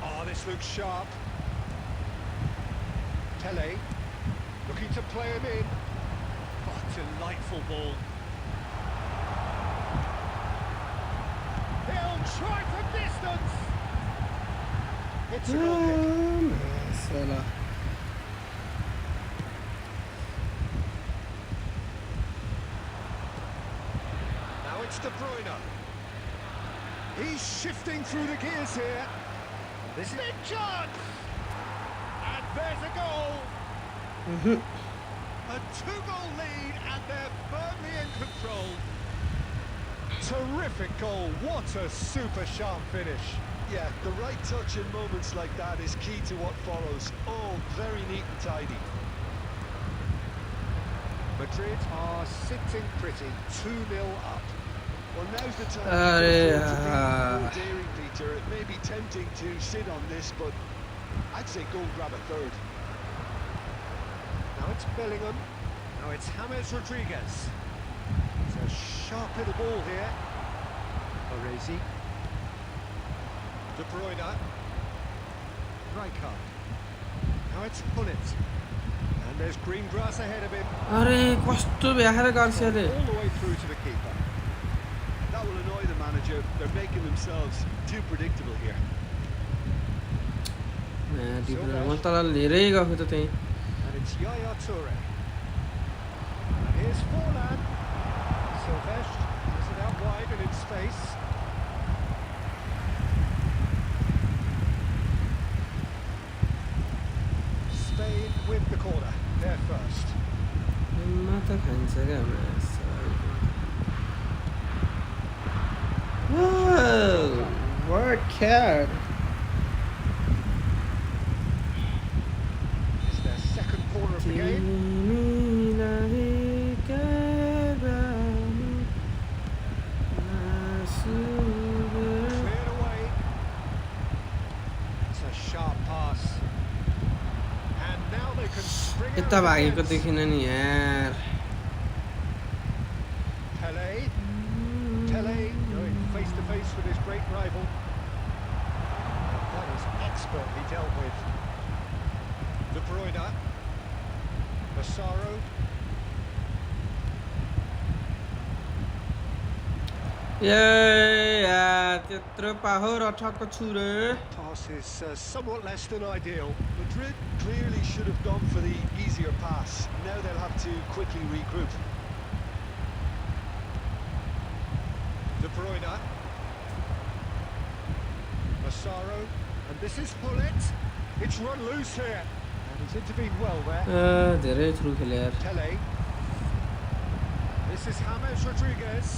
Ah, this looks sharp. Pele, looking to play him in. Oh, delightful ball. He'll try from distance. It's a goal kick. साला It's De Bruyne. He's shifting through the gears here. This is big chance. And there's a goal. A two-goal lead, and they're firmly in control. Terrific goal. What a super sharp finish. Yeah, the right touch in moments like that is key to what follows. Oh, very neat and tidy. Madrid are sitting pretty, 2-0 up. Well, now's the time Arey to be yaar. more daring, Peter. It may be tempting to sit on this, but I'd say go and grab a third. Now it's Bellingham. Now it's James Rodriguez. It's a sharp little ball here. Orezi. De Bruyne. Rijkaard. Now it's Gullit. And there's green grass ahead of him. अरे कस्तो भ्याएर गार्सियाले All the way through to the keeper. That will annoy the manager. They're making themselves too predictable here. म तल लिएरै गएको त त्यही And it's Yaya Toure. And here's Forlan. Silvestre is it out wide and in space. Spain with the corner. They're first. म त खान्छ क्या Work hard. It's their second corner of the game. Cleared away. It's a sharp pass. And now they can spring out यता भागेको defense. देखिन नि यार Pele. Pele going face to face with his great rival. That is expertly dealt with. De Bruyne. Massaro. ए यार त्यत्रो पाहो रठको छु रे Pass is somewhat less than ideal. Madrid clearly should have gone for the easier pass. Now they'll have to quickly regroup. De Bruyne. Massaro. And this is Gullit. It's run loose here. And he's intervened well there. धेरै through खेले यार Pele. This is James Rodriguez.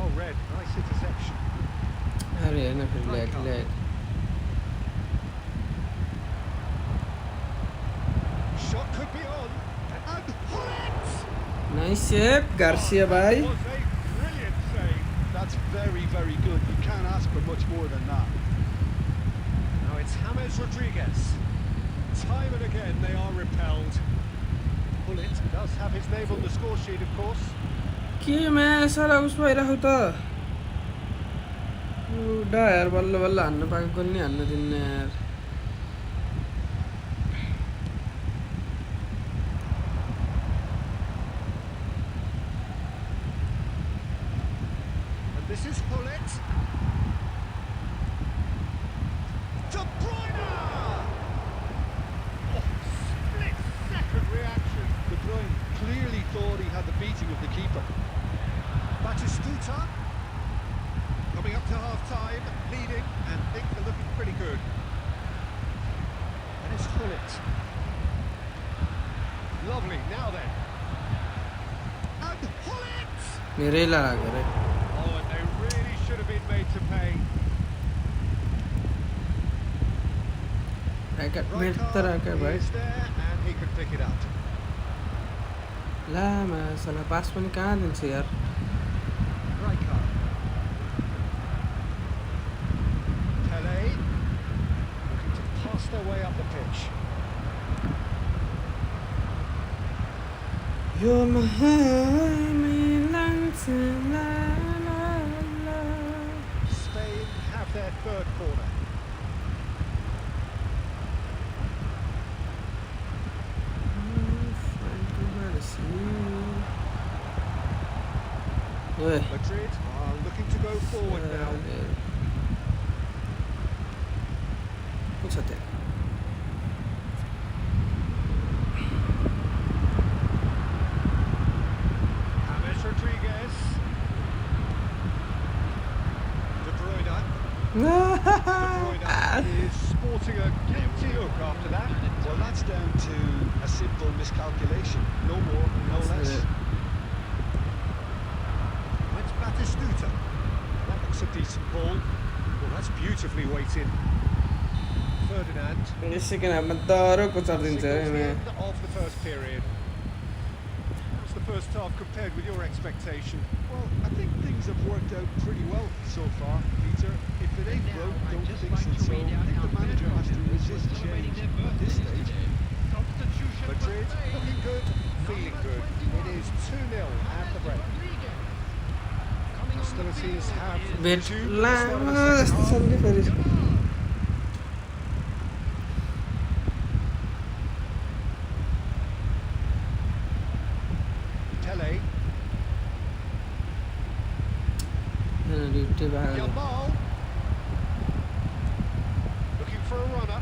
Oh, red. Nice interception. अरे हेर्न फेरि ल्याट ल्याट Shot could be on. And Gullit! Nice save Garcia भाइ Was a brilliant save. That's very, very good. You can't ask for much more than that. Now it's James Rodriguez. Time and again they are repelled. Gullit does have his name on the score sheet, of course. के match साला उस भइरहेको त डा यार बल्ल बल्ल हान्न पाएको गोल नि हान्न दिन्न यार And this is Gullit. De Bruyne! Oh, split-second reaction. De Bruyne clearly thought he had the beating of the keeper. Batistuta coming up to half-time, leading, and things are looking pretty good. And it's Gullit. Lovely, now then. And Gullit! मेरै लाग्यो रे Oh, and they really should have been made to pay. Right मेरो त राख्या भाइ is there, and he could pick it up. ला मा साला पास पनि कहाँ दिन्छ यार Rijkaard. Pele looking to pass their way up the pitch. यो महामी लान्छ ला ला ला Spain have their third corner. ओए Madrid are looking to go forward now. को छ त्यहाँ down to a simple miscalculation. No more, no less. Evet. It's Batistuta. That looks a decent ball. Well, that's beautifully weighted. Ferdinand. यसै किन दह्रो कोचार दिन्छ Signals the है end of the first period. How's the first half compared with your expectation? Well, I think things have worked out pretty well so far, Peter. If it ain't Now, broke, I'd don't just fix like it. to So read I out think how the manager has to Federer resist was celebrating change their at this birthdays stage. today. Substitution for Madrid Spain. looking good, feeling good. It is 2-0 at the break. Rodriguez. Coming on the Hostilities field have is भेट resumed at the लामो start of the जस्तो second छन् कि फेरि Yamal. Tele, duty भएको Yamal. Looking for a runner.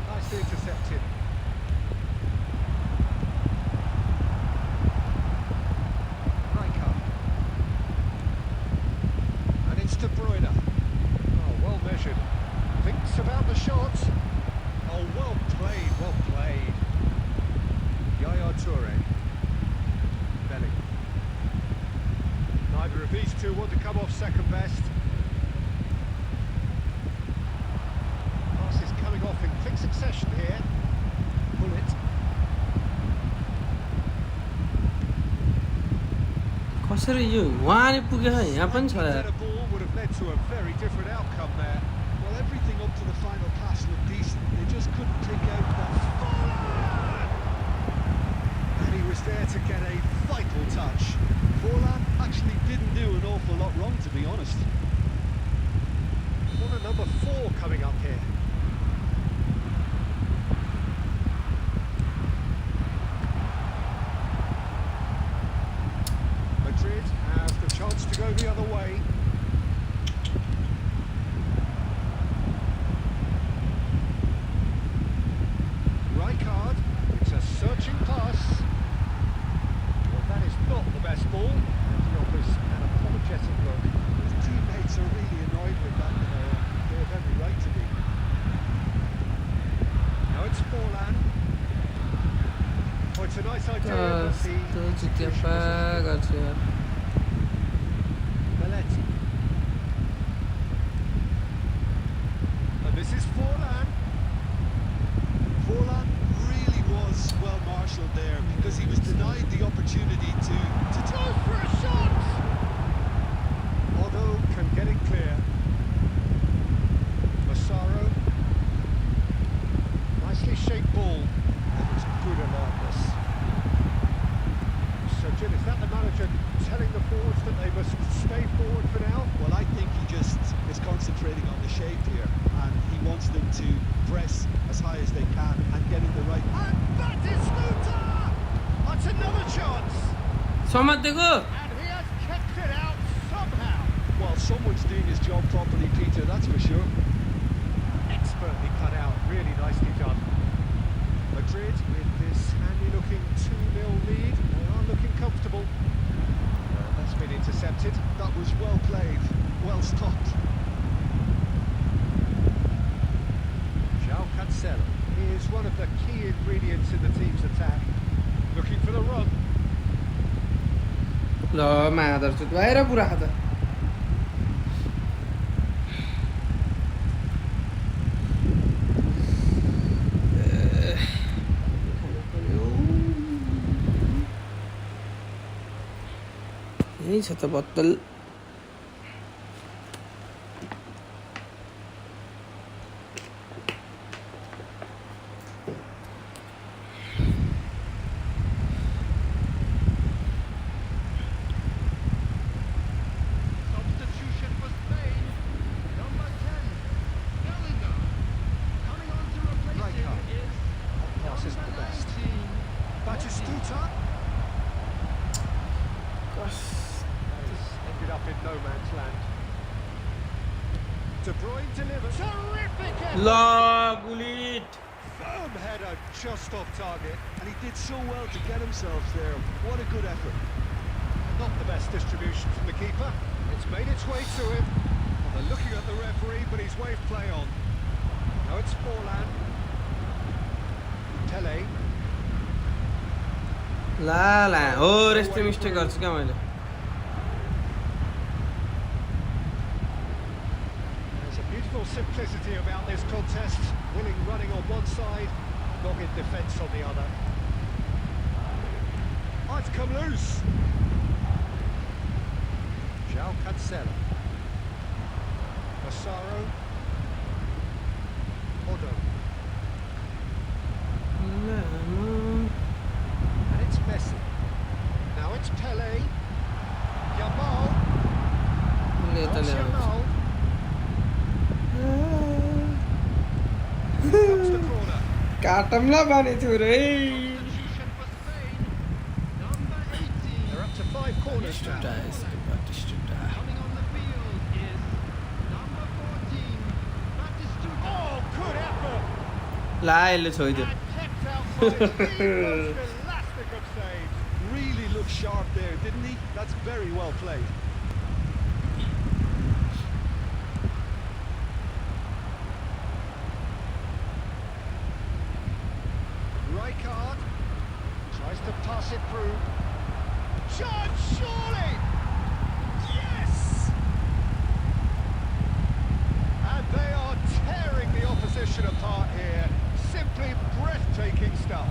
Nicely intercepted. Rijkaard. And it's De Bruyne. Oh, well measured. Thinks about the shot. Oh, well played, well played. Yaya Toure. Belly. Neither of these two want to come off second best. Pass is coming off in quick succession here. Bullet. कसरी यो वहाँले पुगेछ यहाँ पनि छ यार Better ball would have led to a very different outcome there. Well, everything up to the final pass looked decent. They just couldn't pick out that. And he was there to get a vital touch. Forlan actually didn't do an awful lot wrong, to be honest. Corner number 4 coming up here. Madrid have the chance to go the other way. Rijkaard, it's a searching pass. Well, that is not the best ball. And he offers an apologetic look. His teammates are really annoyed with that. They have every right to be. Now it's Forlan. Oh, it's a nice idea, but the कस्तो चुतिया execution पा wasn't good. गर्छ यार Belletti. And this is Forlan. Forlan really was well marshalled there because he was denied the opportunity to Go for a shot! Otto can get it clear. Massaro. Nicely shaped ball. That was good alertness. So Jim, is that the manager telling the forwards that they must stay forward for now? Well, I think he just is concentrating on the shape here, and he wants them to press as high as they can and get in the right. And Batistuta! That's another chance! समातेको And he has kept it out somehow. Well, someone's doing his job properly, Peter, that's for sure. Expertly cut out, really nicely done. Madrid with this handy-looking 2-0 lead. They are looking comfortable. That's been intercepted. That was well played, well stopped. João Cancelo is one of the key ingredients in the team's attack. Looking for the run. ल मादर चुत बाहिर पुरा त यही छ त bottle Substitution for Spain. Number 10, Bellingham. Coming on to replace him Rijkaard. is Pass isn't the number best. 19, Batistuta. That has ended up in no man's land. De Bruyne delivers. Terrific effort! ल बुलिट Firm header just off target. And he did so well to get himself there. What a good effort. Not the best distribution from the keeper. It's made its way to him. Well, they're looking at the referee, but he's waved play on. Now it's Forlan. Pele. ला ला हो यस्तै mistake गर्छु क्या मैले There's a beautiful simplicity about this contest. Willing running on one side, dogged defence on the other. Oh, it's come loose. João Cancelo. Massaro. Odo. And it's Messi. Now it's Pele. Yamal. ले त That's ल्याउँछु Yamal. Here comes the corner. काटमला बानी छु रे Substitution for Spain. Number 18. They're up to 5 corners now. Coming on the field is number 14. Batistuta. Oh, good effort. ला यसले छोइदियो And kept out by the most elastic of saves. Really looked sharp there, didn't he? That's very well played. Rijkaard tries to pass it through. Shot, surely! Yes! And they are tearing the opposition apart here. Simply breathtaking stuff.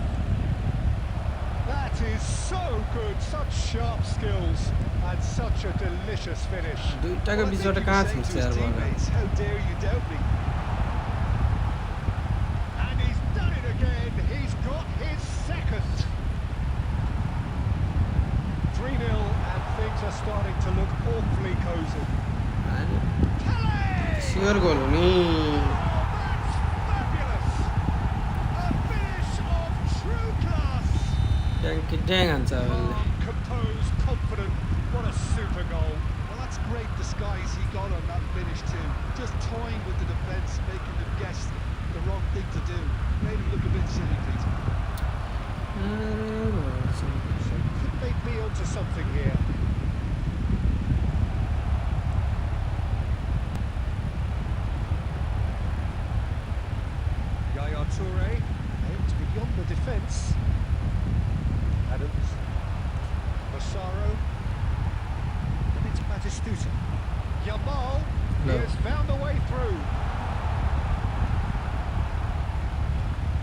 That is so good, such sharp skills and such a delicious finish. दुईटाको Well, I बिचबाट think he कहाँ was saying छिर्छ to his यार बगा teammates, how dare you doubt me? And he's done it again. He's got his second. 3-0 and things are starting to look awfully cosy. Pele! Sure goal हो नि Oh, that's fabulous! A finish of true class. ट्याङ्की ट्याङ हान्छ अब यसले Calm, composed, confident. What a super goal. Well, that's great disguise he got on that finish too. Just toying with the defence, making them guess the wrong thing to do. Made him look a bit silly, Peter. So could they be onto something here? Yaya Toure aimed beyond the defence. Adams. Massaro. And it's Batistuta. Yamal. He No. has found a way through.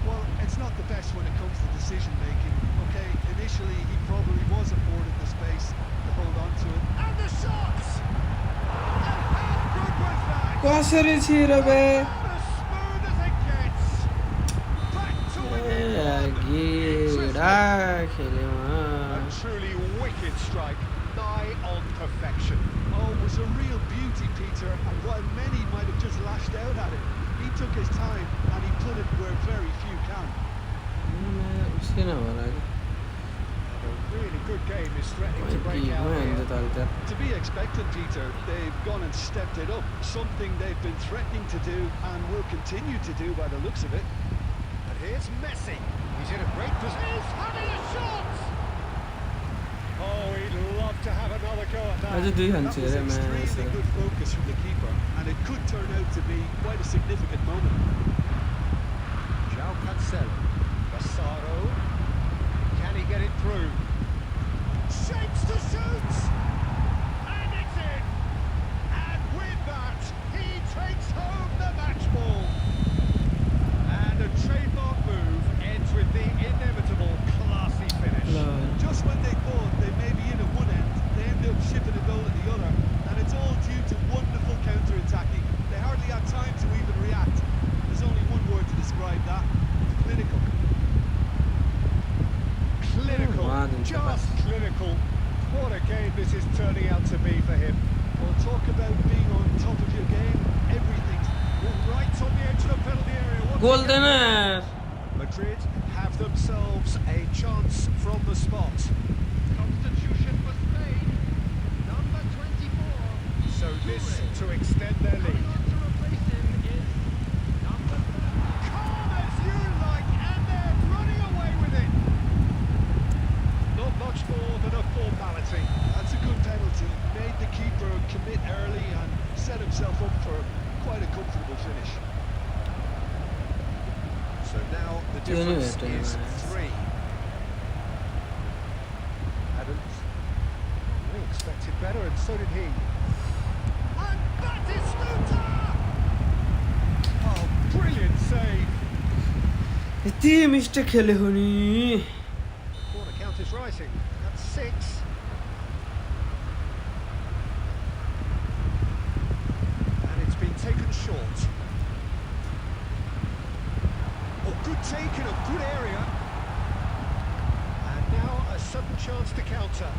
Well, it's not the best when it comes to decision making. Okay, initially he probably was afforded the space to hold on to it. And the shots! And how good was that? कसरी छिरो बे As smooth as it gets. Back to within. Gida खेल्यो A truly wicked strike, nigh on perfection. Oh, it was a real beauty, Peter, and while many might have just lashed out at it, he took his time and he put it where very few can. उसकै नभएर And a really good game is threatening to break out हान्छ here. त अहिले त To be expected, Peter, they've gone and stepped it up, something they've been threatening to do and will continue to do by the looks of it. And here's Messi. He's in a great position. He's having a shot! Oh, he'd love to have another go at अझै that. दुई That खान्छ was अरे match extremely good focus from the keeper, and it could turn out to be quite a significant moment. João Cancelo. Massaro. Can he get it through? Shapes to shoot! And it's in! And with that, he takes home the match ball. And a trademark move ends with the inevitable classy finish. Just when they thought they may be in at one end, they end up shipping a goal at the other, and it's all due to wonderful counter-attacking. They hardly had time to even react. There's only one word to describe that: clinical. Clinical, Wow, didn't you just clinical. What a game this is turning out to be for him. Well, talk about being on top of your game. Everything. Right on the edge of the penalty area. once goal again. दिएन यार Madrid have themselves a chance from the spot. Substitution for Spain. Number 24. So this to extend their Coming lead. on to replace him is number 30. Calm as you like, and they're running away with it. Not much more than a formality. That's a good penalty. Made the keeper commit early and set himself up for quite a comfortable finish. So now the difference Anyway, is 3. Adams. We expected better, and so did he. And Batistuta! Oh, brilliant save. Yati mistake खेलेको नि Corner count is rising. That's 6. And it's been taken short. Oh, good take in a good area. And now a sudden chance to counter.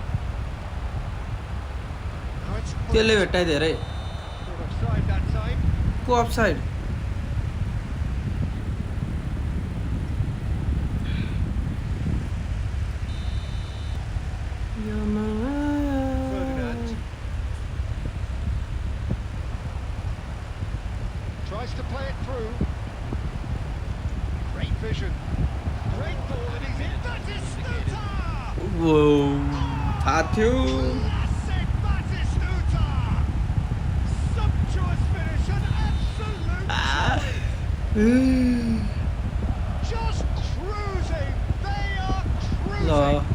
Now it's त्यसले भेट्टाइदियो अरे Caught offside that time. को offside Ferdinand tries to play it through. Great vision. Great ball, and he's in. Batistuta! थाहा थियो Classic Batistuta! Sumptuous finish and absolute joy. Just cruising. They are ल cruising.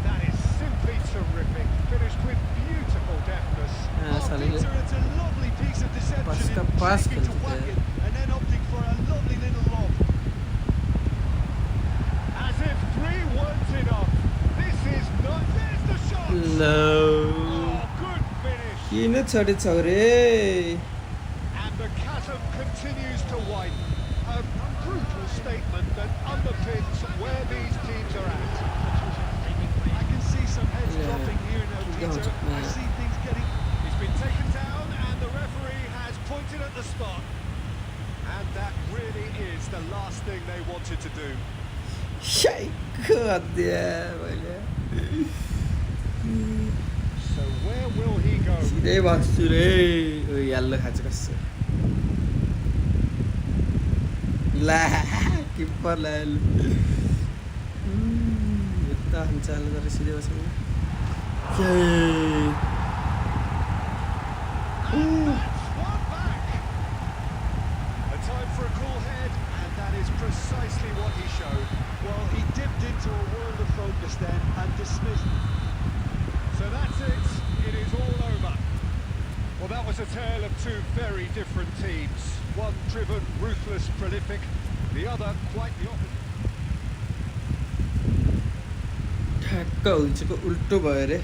That is simply terrific. Finished with beautiful deftness. Oh, साले Peter, it's a lovely piece of deception Pasca in Pascal checking to there. whack it and then opting for a lovely little lob. As if 3 weren't enough. This is not. There's the shot. ल Oh, good finish. किन छोडेछौ रे And the chasm continues to widen. A brutal statement that underpins where these teams are at. I can see some heads Yeah. dropping here now, Don't, Peter. I yeah. see things getting... He's been taken down and the referee has pointed at the spot. And that really is the last thing they wanted to do. शाइको अध्या मैले So where will he go? सिधै बस्छु रे ओ yellow खान्छ कस्तो ला keeper लाल यता हुन्छ हाल्नु गरेर सिधै बस्नु That's one back. A time for a cool head, and that is precisely what he showed. Well, he dipped into a world of focus then and dismissed. So that's it. It is all over. Well, that was a tale of 2 very different teams. One driven, ruthless, prolific. The other quite the opposite. ठ्याक्क हुन्छको उल्टो भयो रे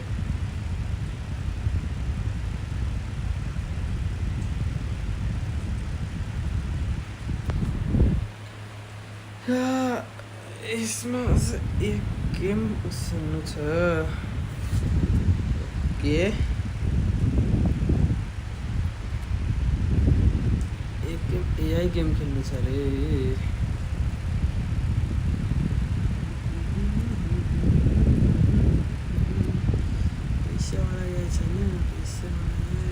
यसमा अझ एक game सुन्नु छ के एक गेम एआई गेम खेल्नु छ अरे पैसा मलाई छैन पैसा मलाई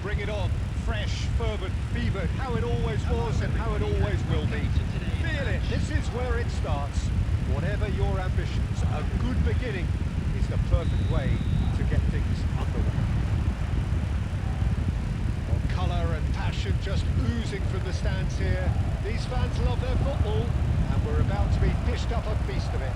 Bring it on. Fresh, fervent, fevered, how it always was and how it always will be. Feel it. This is where it starts. Whatever your ambitions, a good beginning is the perfect way to get things underway. Well, colour and passion just oozing from the stands here. These fans love their football, and we're about to be dished up a feast of it.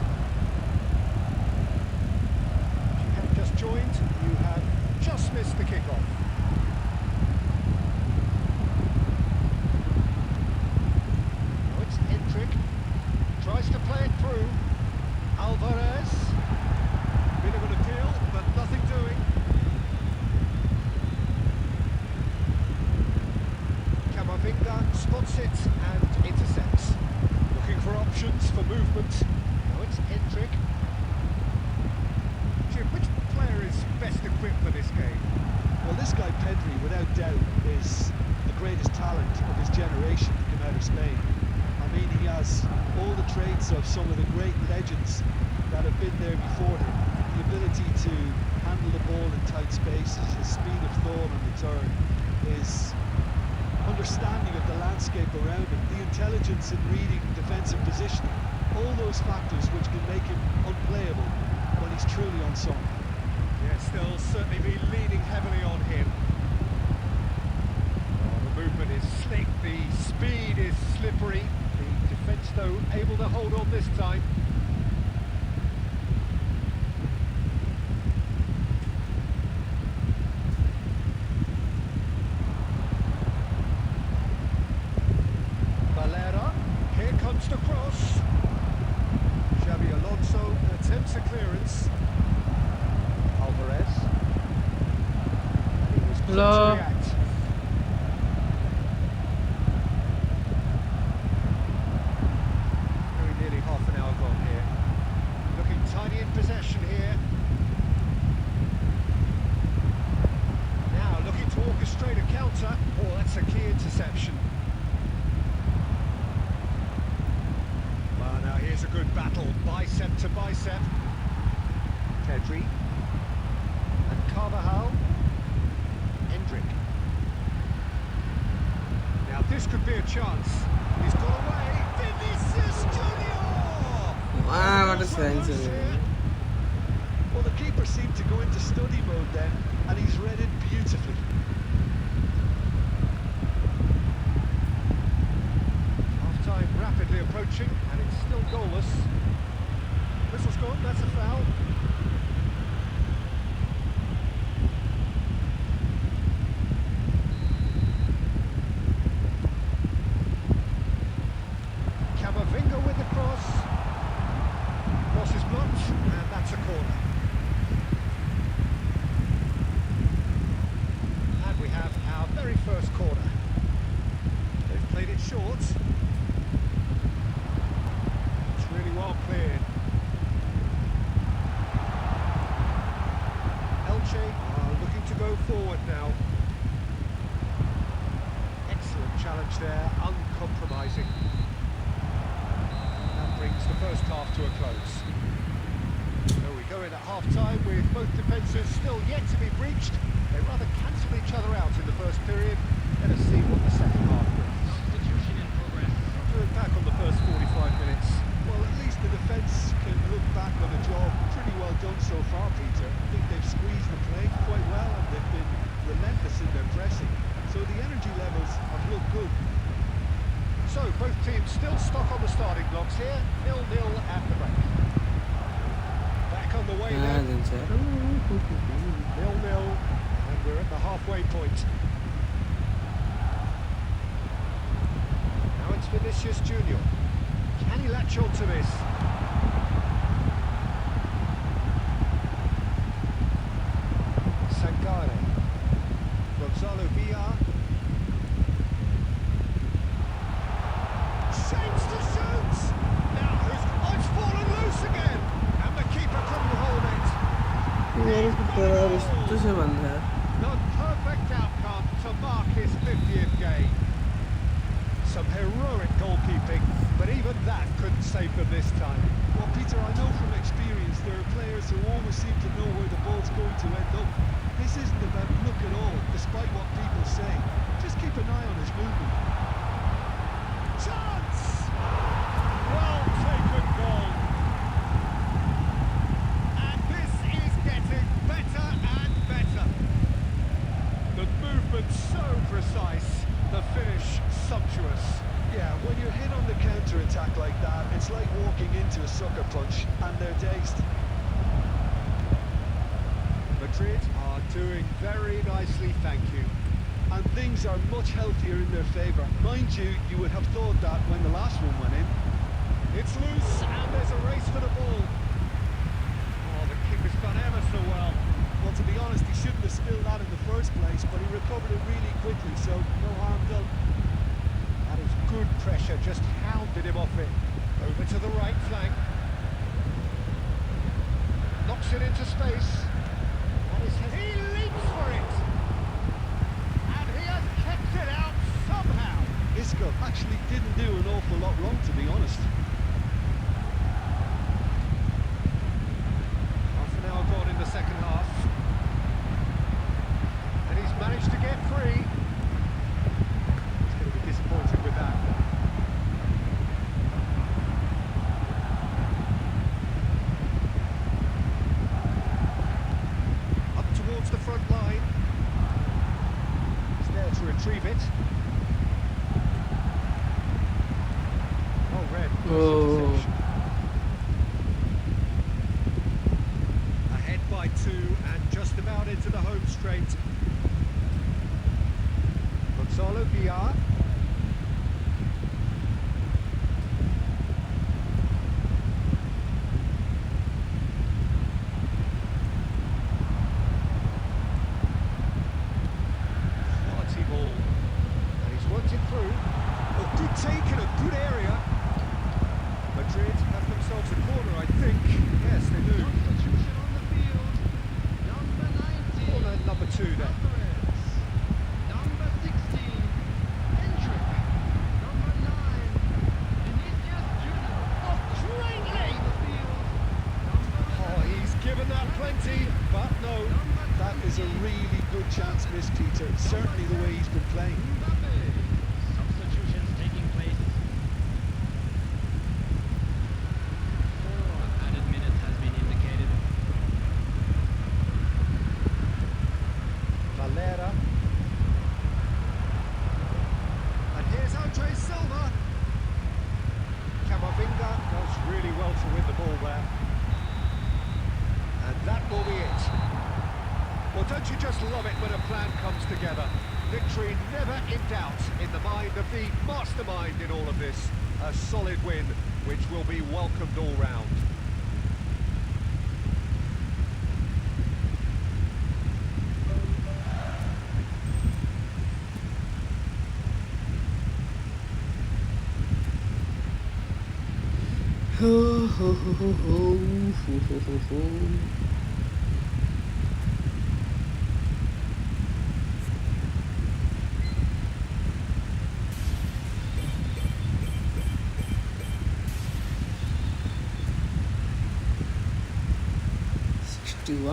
this guy Pedri, without doubt, is the greatest talent of his generation to come out of Spain. I mean, he has all the traits of some of the great legends that have been there before him. The ability to handle the ball in tight spaces, his speed of thought on the turn, his understanding of the landscape around him, the intelligence in reading defensive positioning, all those factors which can make him unplayable when he's truly on song. Yes, they'll certainly be leaning heavily on him. Oh, the movement is slick, the speed is slippery. The defence, though, able to hold on this time. Valera, here comes the cross. Xabi Alonso attempts a clearance. Alvarez. He was quick to Hello. react. Very nearly half an hour gone here. Looking tiny in possession here. Now looking to orchestrate a counter. Oh, that's a key interception. Well, now here's a good battle, bicep to bicep. Pedri. And Carvajal. Hendrick. Now this could be a chance. He's got away. Vinicius Junior! Wow, what a sense. Well, the keeper seemed to go into study mode then, and he's read it beautifully. Half-time rapidly approaching, and it's still goalless. Whistle's gone, that's a foul. Camavinga with the cross. Cross is blocked, and that's a corner. And we have our very first corner. They've played it short. It's really well cleared. Elche are looking to go forward now. Excellent challenge there, uncompromising. That brings the first half to a close. So we go in at half-time with both defences still yet to be breached. They rather cancel each other out in the first period. Let us see what the second half brings. Substitution in progress. Going back on the first 45 minutes. Well, at least the defence can look back on a job pretty well done so far, Peter. I think they've squeezed the play quite well, and they've been relentless in their pressing. So the energy levels have looked good. So both teams still stuck on the starting blocks here. 0-0 at the break. Back on the way Ah, then. then, sir. 0-0, and we're at the halfway point. Now it's Vinicius Junior. Can he latch on to this? Sangare. Gonzalo Villar. Shapes to shoot! Now it's fallen loose again! And the keeper couldn't hold it. रिश्ते से बंद है. The perfect outcome to mark his 50th game. Some heroic goalkeeping, but even that couldn't save them this time. Well, Peter, I know from experience there are players who always seem to know where the ball's going to end up. This isn't about luck at all, despite what people say. Just keep an eye on his movement. Chance! Well taken goal. And this is getting better and better. The movement so precise, the finish sumptuous. Yeah, when you're hit on the counter-attack like that, it's like walking into a sucker punch, and they're dazed. Madrid are doing very nicely, thank you. And things are much healthier in their favour. Mind you, you would have thought that when the last one went in. It's loose and there's a race for the ball. Oh, the keeper's done ever so well. Well, to be honest, he shouldn't have spilled that in the first place, but he recovered it really quickly, so no harm done. That is good pressure, just hounded him off it. Over to the right flank. Knocks it into space. He leaps for it. actually didn't do an awful lot wrong, to be honest. Half an hour gone in the second half. And he's managed to get free. He's going to be disappointed with that. Up towards the front line. He's there to retrieve it. Oh, red. Oh. Interception. Ahead by 2 and just about into the home straight. Gonzalo Villar. Quality ball. And he's worked it through. A good take in a good area. Madrid have themselves a corner, I think. Yes, they do. Substitution on the field. Number 19. Corner number 2 there. Alvarez. Number 16. Hendrick. Number 9. Vinicius Junior. Oh, Trainley. On the field. Number Oh, he's given that plenty, but no. That is a really good chance missed, Peter. Certainly the way he's been playing. Mbappe. Substitutions taking place. Added minute has been indicated. Valera. And here's Andre Silva. Camavinga does really well to win the ball there. And that will be it. Well, don't you just love it when a plan comes together? Victory never in doubt in the mind of the mastermind in all of this. A solid win, which will be welcomed all round. Ho, ho, ho, ho, ho, ho, ho, ho, ho.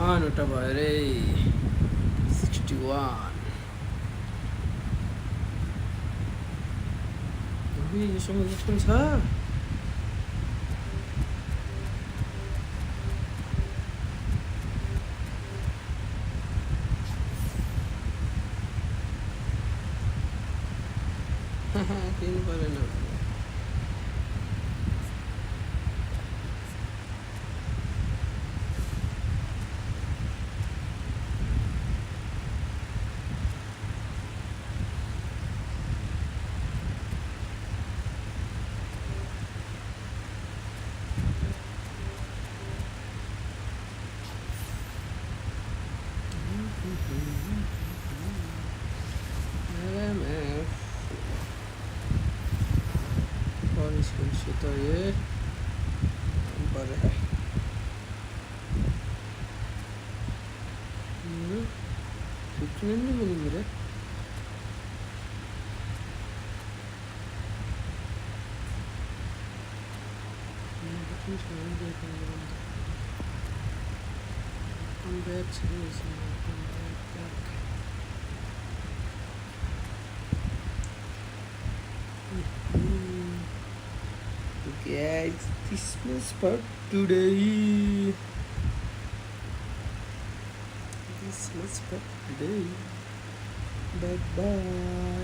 One ওটা বাইরে 61 우리 সময় যখন sir তিন পারে না तो ये number है कितने नहीं मिली मेरे I'm back to this. Guys, this was for today. This was for today. Bye bye.